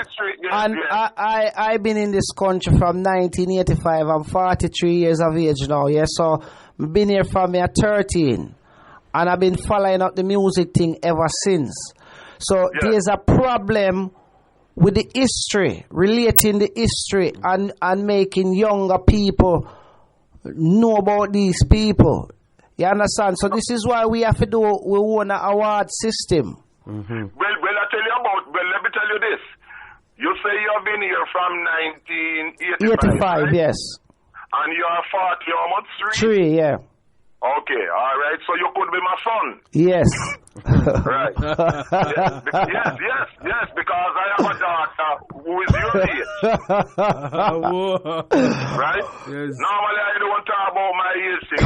And I've been in this country from 1985. I'm 43 years of age now, yeah. So I've been here from me at 13. And I've been following up the music thing ever since. So there's a problem with the history, relating the history and making younger people know about these people. You understand? So this is why we have to do, we want an award system. Well, let me tell you this. You say you have been here from 1985, right? Yes. And you are 40, how much? 3, yeah. Okay, all right. So you could be my son. Yes. Right. yes, because I have a daughter who is your age. Right? Yes. Normally I don't talk about my age thing.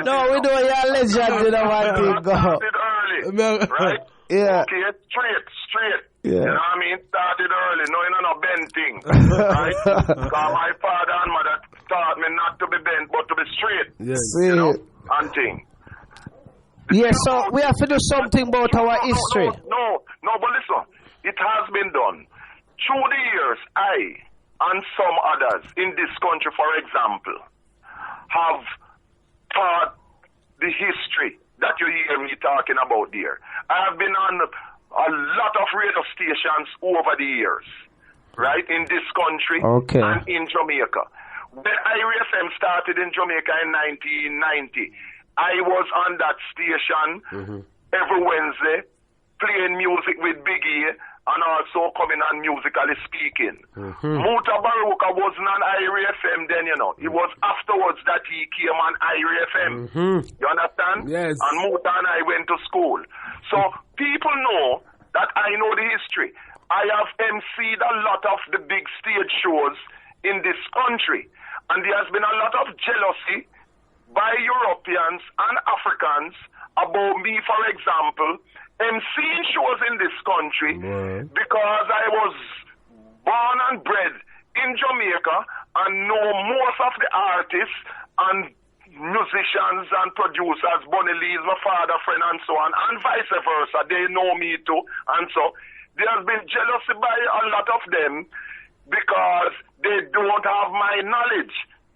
No, we do your legend, you know what I think. Started early, right? Yeah. Okay, straight. Yeah. You know what I mean? Started early, no, you know, no bent thing. Right? Because my father and mother taught me not to be bent, but to be straight. Yes. You know, and thing. Yeah, so we have to do something about our history. No, but listen, it has been done. Through the years, I and some others in this country, for example, have taught the history that you hear me talking about there. I have been on a lot of radio stations over the years, right, in this country and in Jamaica. When IRFM started in Jamaica in 1990, I was on that station every Wednesday, playing music with Biggie and also coming on musically speaking. Muta Baruka wasn't on Irie FM then, you know. It was afterwards that he came on Irie FM. You understand? Yes. And Muta and I went to school. So people know that I know the history. I have emceed a lot of the big stage shows in this country. And there has been a lot of jealousy by Europeans and Africans about me, for example, emceeing shows in this country because I was born and bred in Jamaica and know most of the artists and musicians and producers. Bonnie Lee is my father, friend, and so on, and vice versa. They know me too. And so there has been jealousy by a lot of them because they don't have my knowledge.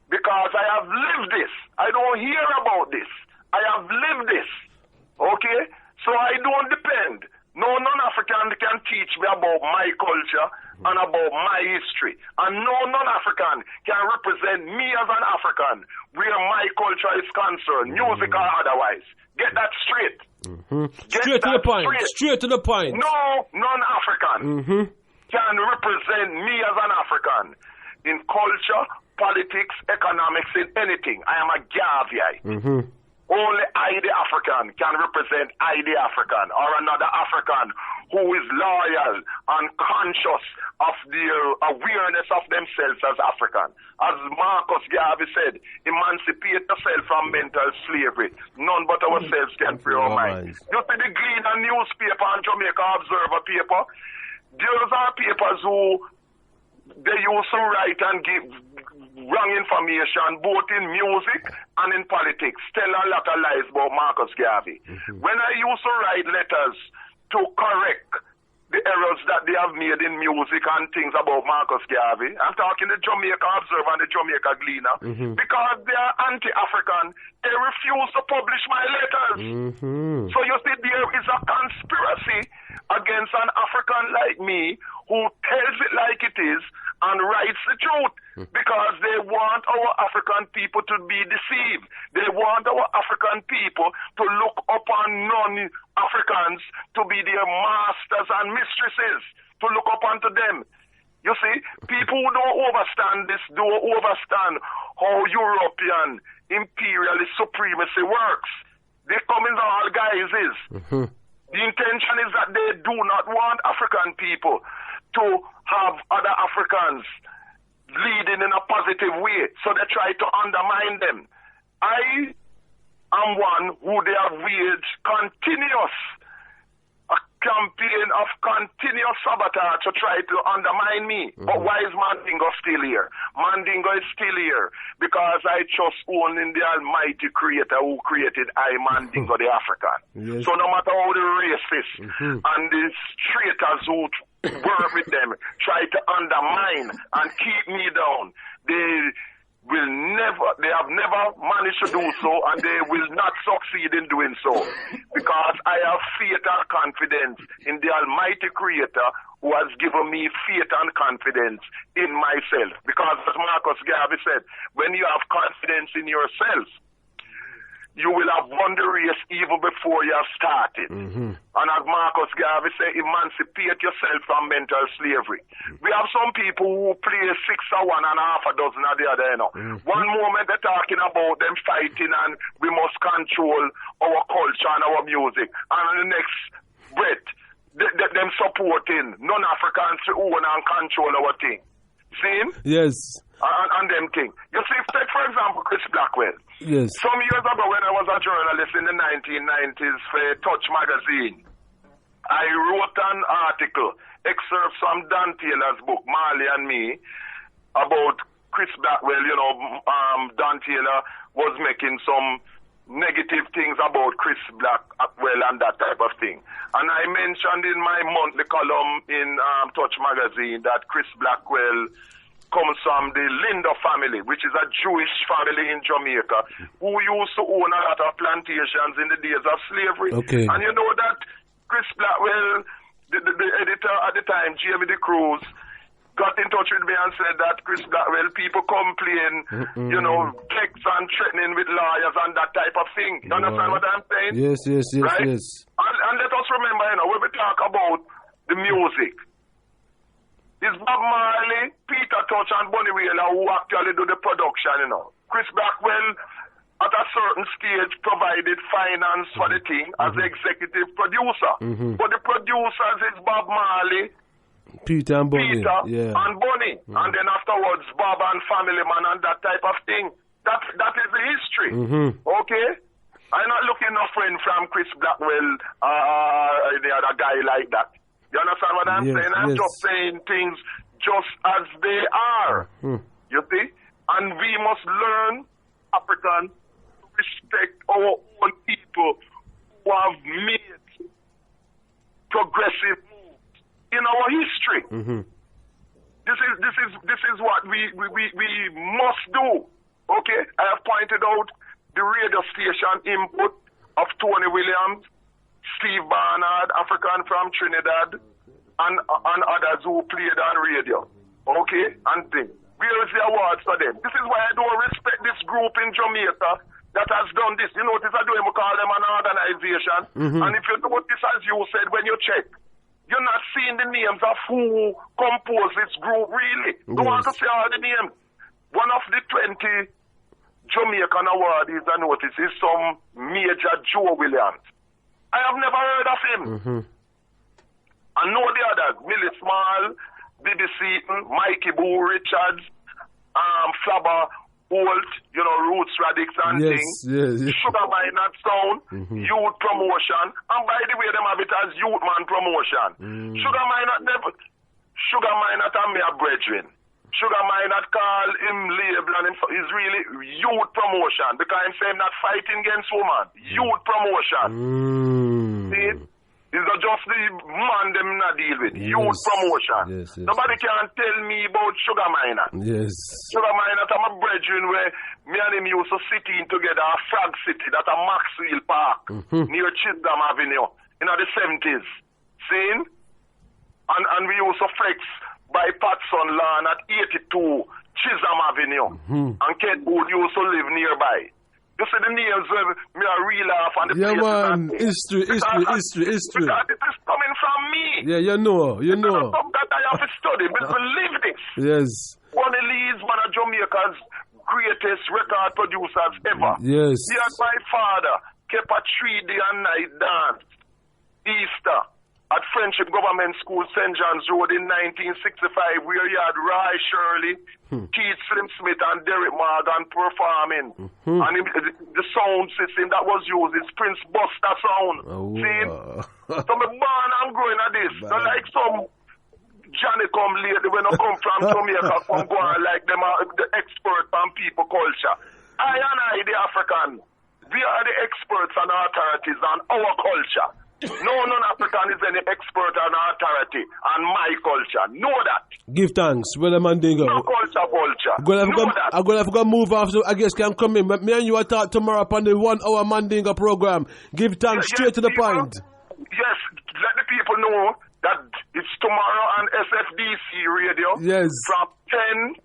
Because I have lived this. I don't hear about this. I have lived this. Okay? So I don't depend. No non-African can teach me about my culture and about my history. And no non-African can represent me as an African where my culture is concerned, music or otherwise. Get that straight. Straight to the point. Straight to the point. No non-African can represent me as an African in culture, politics, economics, in anything. I am a Gaviai. Only I, the African, can represent I, the African, or another African who is loyal and conscious of their awareness of themselves as African. As Marcus Garvey said, emancipate yourself from mental slavery. None but ourselves can free our minds. You see the Gleaner newspaper and Jamaica Observer paper? Those are papers who they used to write and give wrong information both in music and in politics. Tell a lot of lies about Marcus Garvey. When I used to write letters to correct the errors that they have made in music and things about Marcus Garvey, I'm talking the Jamaica Observer and the Jamaica Gleaner, because they are anti-African, they refuse to publish my letters. So you see, there is a conspiracy against an African like me who tells it like it is and writes the truth because they want our African people to be deceived. They want our African people to look upon non-Africans to be their masters and mistresses, to look upon to them. You see, people who don't understand this don't understand how European imperialist supremacy works. They come in all guises. The intention is that they do not want African people to have other Africans leading in a positive way, so they try to undermine them. I am one who they have waged a campaign of continuous sabotage to try to undermine me. But why is Mandingo still here? Mandingo is still here because I trust only in the almighty creator who created I, Mandingo, the African. So no matter how the racists and the traitors who work with them try to undermine and keep me down, they have never managed to do so, and they will not succeed in doing so, because I have faith and confidence in the almighty creator who has given me faith and confidence in myself. Because as Marcus Garvey said, when you have confidence in yourself, you will have won the race even before you have started. And as Marcus Garvey said, emancipate yourself from mental slavery. We have some people who play 6 or 1 and a half a dozen of the other, you know. One moment they're talking about them fighting and we must control our culture and our music. And in the next breath, them supporting non-Africans to own and control our thing. See? Yes. And them thing. You see, take for example Chris Blackwell. Yes. Some years ago when I was a journalist in the 1990s for Touch magazine, I wrote an article, excerpts from Dan Taylor's book, Marley and Me, about Chris Blackwell. You know, Dan Taylor was making some negative things about Chris Blackwell and that type of thing. And I mentioned in my monthly column in Touch magazine that Chris Blackwell comes from the Linder family, which is a Jewish family in Jamaica, who used to own a lot of plantations in the days of slavery. And you know that Chris Blackwell, the editor at the time, Jamie De Cruz, got in touch with me and said that Chris Blackwell, people complain, you know, texts and threatening with lawyers and that type of thing. You understand what I'm saying? Yes. Right? And let us remember, you know, when we talk about the music. It's Bob Marley, Peter Tosh, and Bunny Wailer who actually do the production, you know. Chris Blackwell, at a certain stage, provided finance for the thing as the executive producer. But the producers is Bob Marley, Peter and Bunny. And Bunny. And then afterwards, Bob and Family Man and that type of thing. That is the history. Okay? I'm not looking for a friend from Chris Blackwell or any other guy like that. You understand what I'm saying? I'm just saying things just as they are. You see? And we must learn, African, to respect our own people who have made progressive moves in our history. This is what we must do. Okay? I have pointed out the radio station input of Tony Williams, Steve Barnard, African from Trinidad, and others who played on radio. Okay? And things. Where is the awards for them? This is why I don't respect this group in Jamaica that has done this. You notice I don't even call them an organization. And if you notice, as you said, when you check, you're not seeing the names of who composed this group, really. Don't want to see all the names. One of the 20 Jamaican awardees I notice is some Major Joe Williams. I have never heard of him. And no the others, Millie Small, Bibi Seaton, Mikey Boo Richards, Flabber Holt, you know, Roots Radix and things. Sugar Minot Sound, Youth Promotion, and by the way, them have it as Youth Man Promotion. Sugar Minot and me are brethren. Sugar Minot call him label and him is really Youth Promotion because I'm saying not fighting against women. Youth Promotion. See? It's not just the man them not deal with. Youth Promotion. Nobody can tell me about Sugar Minot. Sugar Minot, I'm a brethren where me and him used to sit in together at Frog City, that a Maxwell Park, near Chisholm Avenue, in the 70s. See? And we used to flex by Patson Lawn at 82 Chisholm Avenue. And Kent Wood used to live nearby. You see the names where me are real off and the places. Man, history. Because it is coming from me. You know. Something that I have to study, but believe this. Bonnie Lee is one of Jamaica's greatest record producers ever. He and my father kept a 3-day and night dance, Easter, at Friendship Government School, St. John's Road in 1965, where you had Roy Shirley, Keith Slim Smith, and Derek Morgan performing. And the sound system that was used is Prince Buster sound. See? So me born and growing at this. Not like some Johnny come later when I come from Jamaica, come go on like them are the expert on people culture. I, the African, we are the experts and authorities on our culture. No non-African is any expert on authority on my culture. Know that. Give thanks. Well, Mandingo. No culture. I'm going to have to move off, so I guess can come in. But me and you will talk tomorrow upon the 1 hour Mandingo program. Give thanks straight to the point. Yes, let the people know that it's tomorrow on SFDC Radio. From 10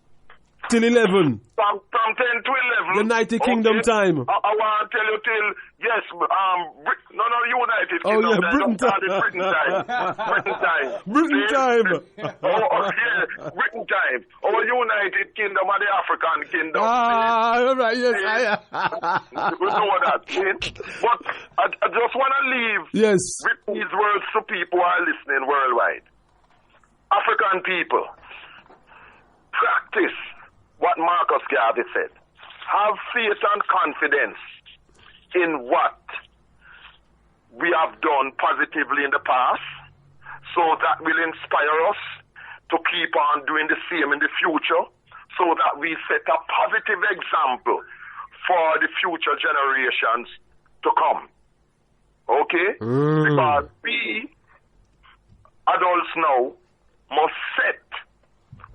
till 11. From 10 to 11. United Kingdom time. I want to tell you till, yes, United Kingdom time. Britain time. Britain time. Britain time. Our United Kingdom and the African Kingdom. Right, yes. We know that. But I just want to leave with these words to people who are listening worldwide. African people, practice what Marcus Garvey said. Have faith and confidence in what we have done positively in the past, so that will inspire us to keep on doing the same in the future, so that we set a positive example for the future generations to come. Okay? Because we, adults now, must set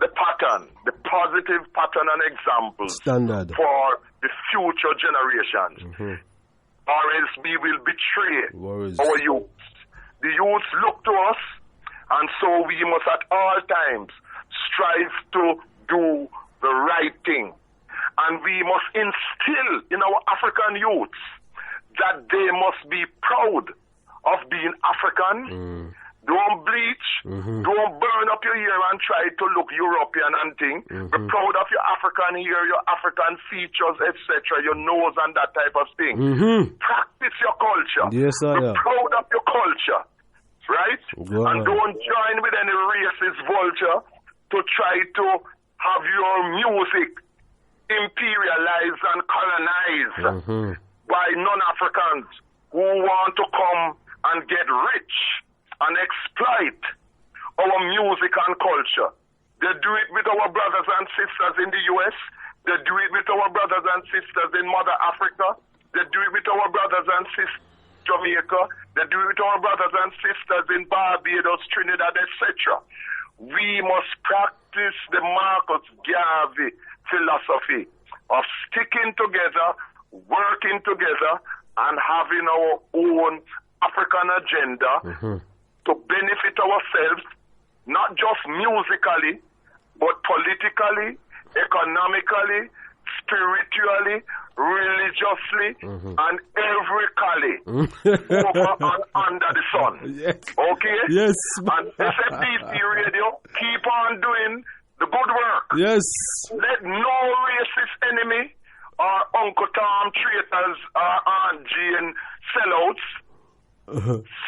the pattern, the positive pattern and examples standard for the future generations. Or else we will betray our youth. The youth look to us, and so we must at all times strive to do the right thing. And we must instill in our African youths that they must be proud of being African, Don't bleach. Don't burn up your hair and try to look European and thing. Be proud of your African hair, your African features, etc., your nose and that type of thing. Practice your culture. Yes, I am. Be proud of your culture. Right? Wow. And don't join with any racist vulture to try to have your music imperialized and colonized by non-Africans who want to come and get rich and exploit our music and culture. They do it with our brothers and sisters in the US. They do it with our brothers and sisters in Mother Africa. They do it with our brothers and sisters in Jamaica. They do it with our brothers and sisters in Barbados, Trinidad, etc. We must practice the Marcus Garvey philosophy of sticking together, working together, and having our own African agenda to benefit ourselves, not just musically, but politically, economically, spiritually, religiously, and everycally over and under the sun. Yes. Okay? Yes. And SFDC Radio, keep on doing the good work. Yes. Let no racist enemy or Uncle Tom traitors or Aunt Jane sellouts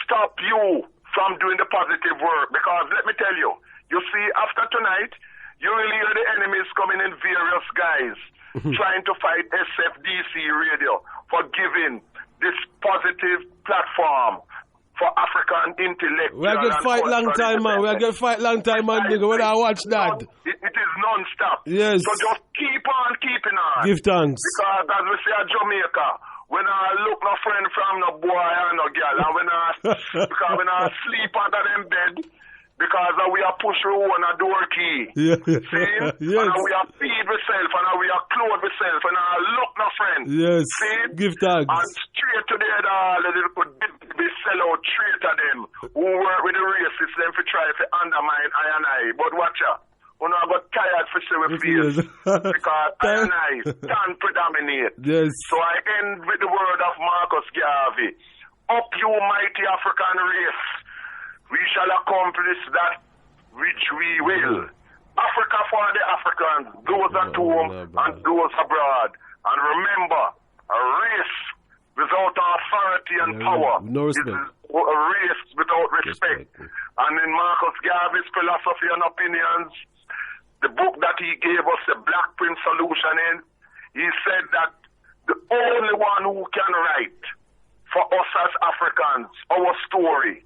stop you from doing the positive work. Because let me tell you, you see, after tonight, you will hear the enemies coming in various guys trying to fight SFDC Radio for giving this positive platform for African intellect. We are going to fight long time, man. We are going to fight long time, man. When I watch that. It is non-stop. Yes. So just keep on keeping on. Give thanks. Because as we say at Jamaica, when I look no friend from no boy and no girl, and because when I sleep under them bed, because we are push through on a door key. Yeah. See? Yes. And we are feed myself, and we are clothe myself, and I look no friend. Yes. See? Give thanks. And straight to the other, they could be sell out traitor them who work with the racists them for try to undermine I and I. But watch out. When I got tired for say with fears because I and I stand predominate. Yes. So I end with the word of Marcus Garvey. Up you mighty African race. We shall accomplish that which we will. Africa for the Africans, those at home and those abroad. And remember, a race without authority and power is a race without respect. And in Marcus Garvey's philosophy and opinions, the book that he gave us, the Black Print Solution in, he said that the only one who can write for us as Africans, our story,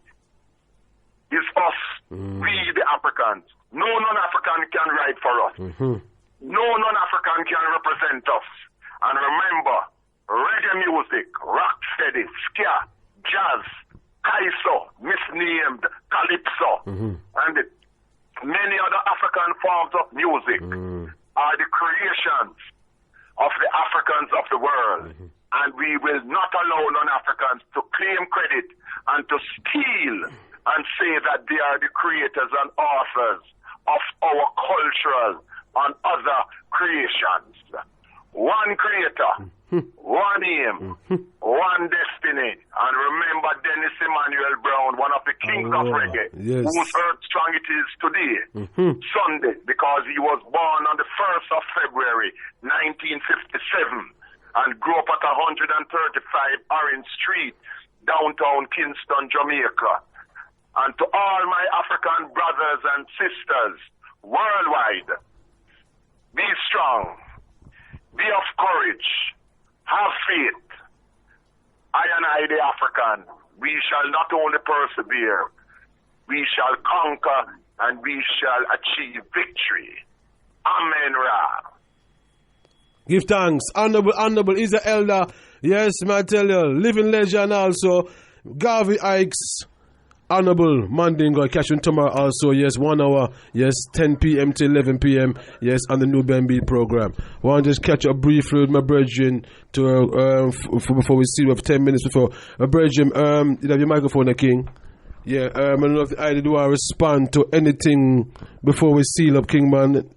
is us, we the Africans. No non-African can write for us. No non-African can represent us. And remember, reggae music, rock steady, ska, jazz, kaiso, misnamed, calypso, and many other African forms of music are the creations of the Africans of the world. And we will not allow non-Africans to claim credit and to steal and say that they are the creators and authors of our cultural and other creations. One creator, one aim, one destiny. And remember Dennis Emmanuel Brown, one of the kings of reggae, whose earth strong it is today, Sunday, because he was born on the 1st of February, 1957, and grew up at 135 Orange Street, downtown Kingston, Jamaica. And to all my African brothers and sisters worldwide, be strong, be of courage, have faith. I and I, the African, we shall not only persevere, we shall conquer and we shall achieve victory. Amen, Ra. Give thanks. Honorable is the elder. Yes, man, I tell you, living legend also. Garvey Ikes. Honorable Mandingo catching tomorrow also, yes, 1 hour, yes, 10 p.m. to 11 p.m., yes, on the new Beat program. Want to just catch up briefly with my brethren to, before we see, we have 10 minutes before. My brethren, you have your microphone there, King? Yeah, I don't know if I do want to respond to anything before we seal up, King Man.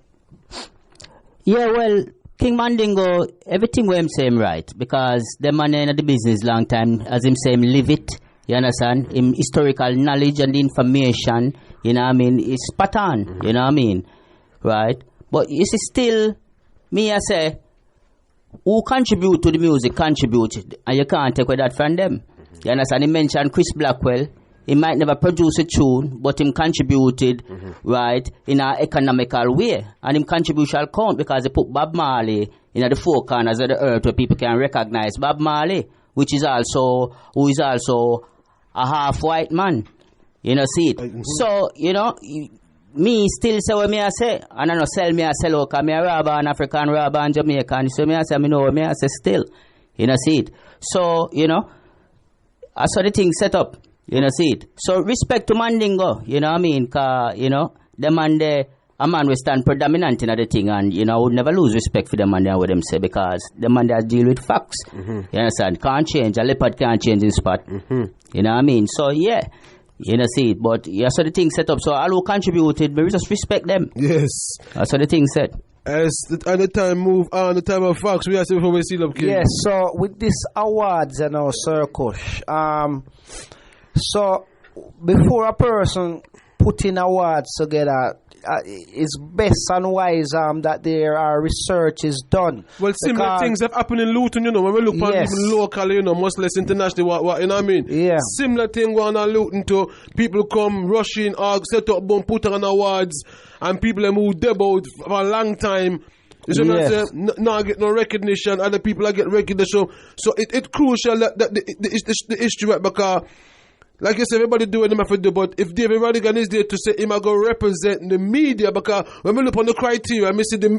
Yeah, well, King Mandingo, everything we him say him right, because the man in the business long time, as him say him live it. You understand? Him historical knowledge and the information, you know what I mean, is spot on, you know what I mean? Right? But you see, still, me I say, who contribute to the music contribute, and you can't take away that from them. You understand? He mentioned Chris Blackwell. He might never produce a tune, but him contributed, right, in an economical way. And him contribution count because he put Bob Marley in the four corners of the earth where people can recognize Bob Marley, who is also a half white man. You know, see it. So, you know, me still say what me I say, and I don't sell me I sell because me a robber and African robber and Jamaican. So me I say, me know what me I say still. You know, see it. So, you know, I saw the thing set up. You know, see it. So respect to Mandingo, you know what I mean? Because, you know, the man there, a man will stand predominant in the thing, and, you know, I would never lose respect for the man there, what them say, because the man there deal with facts. You understand? Can't change. A leopard can't change his spot. You know what I mean? So, yeah. You know, see it. But, yeah, so the thing set up. So all who contributed, we just respect them. Yes. That's what the thing said. As the time move on, the time of facts, we have to before we see up, King. Yes, so with this awards, you know, Sir Kush, so before a person putting awards together, it's best and wise that there are research is done. Well, similar things have happened in Luton, you know, when we look at even locally, you know, much less internationally, what you know what I mean? Yeah. Similar thing going on Luton too. People come rushing, set up, boom, put on awards, and people have moved about for a long time. You see what I'm saying? Not get no recognition, other people are get recognition. So it's crucial that the history, right? Because like I said, everybody do what they have to do, but if David Rodigan is there to say him I go represent the media, because when we look on the criteria, I see him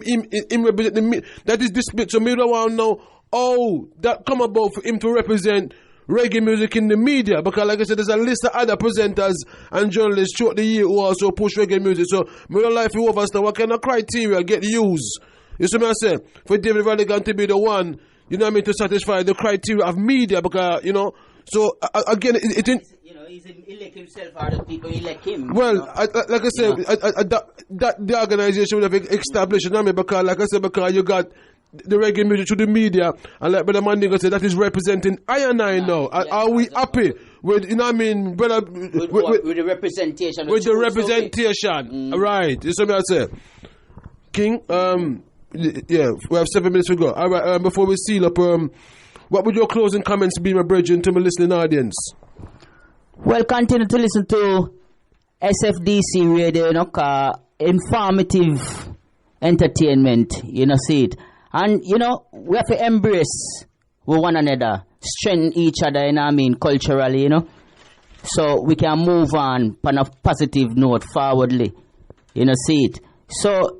represent the media, that is displayed. So me don't want to know how that come about for him to represent reggae music in the media, because like I said, there's a list of other presenters and journalists throughout the year who also push reggae music. So me don't like to overstand what kind of criteria get used. You see what I'm saying? For David Rodigan to be the one, you know what I mean, to satisfy the criteria of media, because, you know, so again, it didn't. You know, he's elect himself, or the people elect him. Well, like I said, that the organization would have established, you know what I mean? Because, like I said, because you got the reggae music through the media, and like Brother Mandingo said, that is representing I and I now. Are we happy with, you know what I mean, brother? With the representation. With the representation, right? You see what I say? King, yeah, we have 7 minutes to go. All right, before we seal up, what would your closing comments be, my brethren, to my listening audience? Well, continue to listen to SFDC Radio, you know, informative entertainment, you know, see it. And, you know, we have to embrace with one another, strengthen each other, you know what I mean, culturally, you know, so we can move on a positive note forwardly, you know, see it. So,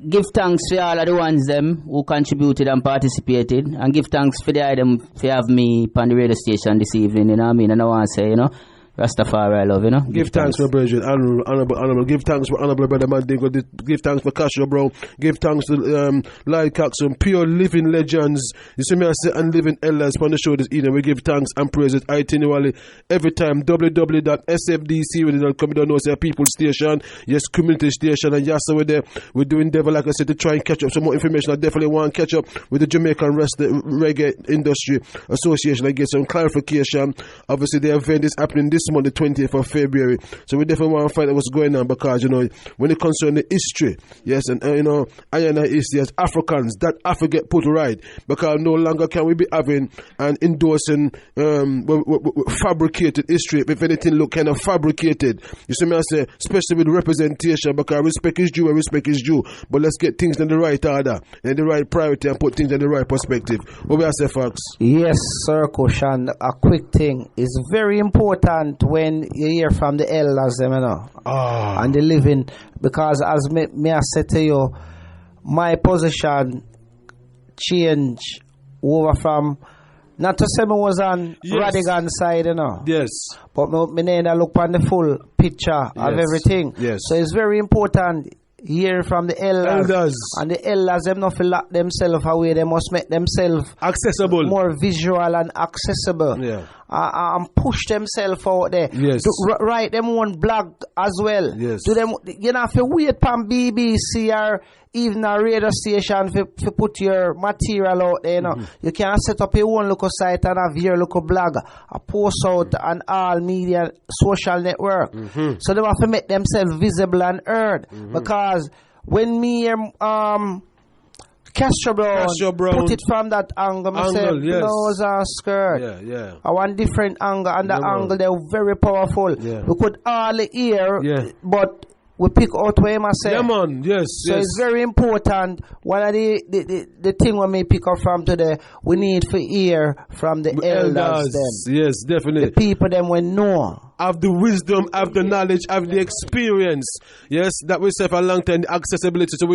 give thanks for all of the ones them who contributed and participated, and give thanks for the item for have me on the radio station this evening, you know what I mean? And I want to say, you know, Rastafari love, you know. Give thanks for brethren, honorable. Give thanks for honorable brother Mandingo. Give thanks for Castro, bro. Give thanks to Lloyd, Coxone, pure living legends. You see me, I say, and living elders on the show this evening. We give thanks and praise it itinerarily every time. www.sfdcradio.com. We don't know, say, people station, yes, community station, and yes, we're there. We're doing endeavor, like I said, to try and catch up some more information. I definitely want to catch up with the Jamaican Reggae Industry Association. I get some clarification. Obviously, the event is happening this month, the 20th of February. So we definitely want to find out what's going on, because, you know, when it concerns the history, yes, and you know, I and I is, yes, Africans, that Africa get put right, because no longer can we be having and endorsing fabricated history. If anything look kind of fabricated, you see me, I say, especially with representation, because respect is due and respect is due, but let's get things in the right order and the right priority and put things in the right perspective. What we say, Fox? Yes, Sir Kushan, a quick thing is very important when you hear from the elders, you know, and the living, because as me I said to you, my position change over from, not to say me was on Rodigan side, you know. Yes. But me need to look on the full picture of everything. Yes. So it's very important hear from the elders. And the elders, them not feel lock themselves away. They must make themselves accessible, more visual and accessible. Yeah. And push themselves out there. Yes. Write them one blog as well. Yes. Do them, you know, if you wait on BBC or even a radio station to put your material out there, you know, you can set up your own local site and have your local blog, a post out on all media social network. So they have to make themselves visible and heard. Because when me Castro Brown put it from that angle, yes. nose and skirt. Yeah. I want different angle, and the angle they're very powerful. Yeah. We could all hear, but we pick out where I say. Yeah, man. Yes. So it's very important. One of the thing we may pick up from today, we need to hear from the elders. Them. Yes, definitely. The people them we know. Have the wisdom, have the knowledge, have the experience. Yes, that we say for a long time, the accessibility. So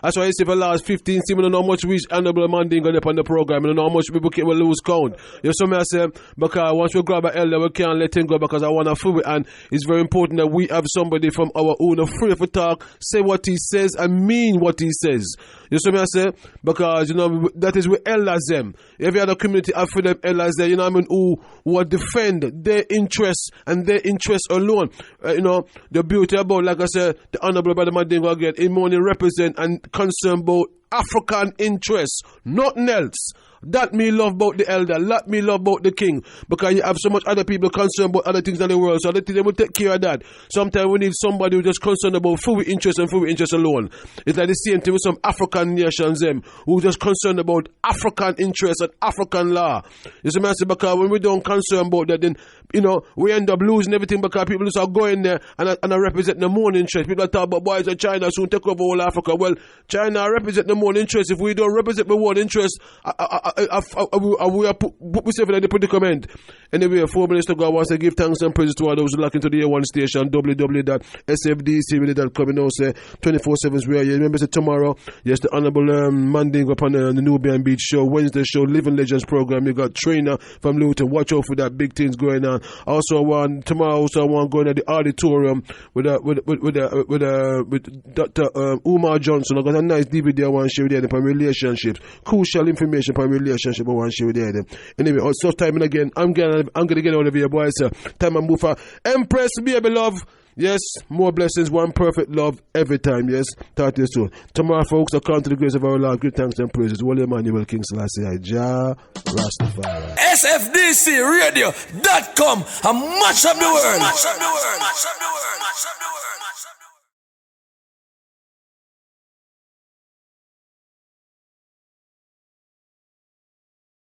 that's why I say for the last 15 years, we don't know how much we Honorable Mandingo up on the program. We don't know how much people can lose count. You know, so I say, because once we grab an elder, we can't let him go because I want to fool it. And it's very important that we have somebody from our own free for talk, say what he says and mean what he says. You know what I say? Because, you know, that is with elders them. Every other community have for them elders there, you know what I mean, who will defend their interests and their interests alone. You know, the beauty about, like I said, the Honorable Brother Mandingo again, it only represent and concern about African interests, nothing else. That me love about the elder, that me love about the king, because you have so much other people concerned about other things in the world, so other things they will take care of that. Sometimes we need somebody who just concerned about full interest and full interest alone. It's like the same thing with some African nations them who just concerned about African interests and African law. You see, I say, because when we don't concern about that, then you know we end up losing everything because people just are going there and I represent the more interest. People are talking about boys of China soon take over all Africa. Well, China represent the more interest. If we don't represent the more interest, we are put myself in the predicament. Anyway, 4 minutes to go. I want to give thanks and praise to all those who lock into the A1 station, www.sfdcradio.com. You know, say 24/7 is where you remember. Say tomorrow, yes, the Honorable Mandingo upon the Nubian Beach show, Wednesday show, Living Legends program. You got trainer from Luton. Watch out for that big things going on. Also, tomorrow, also I want going to the auditorium with Dr. Umar Johnson. I got a nice DVD I want to share with you on relationships, crucial information on relationship I want to share with you. Anyway, so time and again, I'm gonna get out of here, boys. Time and move for Empress, baby love. Yes, more blessings, one perfect love every time. Yes, talk to you soon. Tomorrow, folks, I come to the grace of our Lord. Give thanks and praises. William Emmanuel King Selassie, Jah Rastafari. SFDCRADIO.com. A match of the world.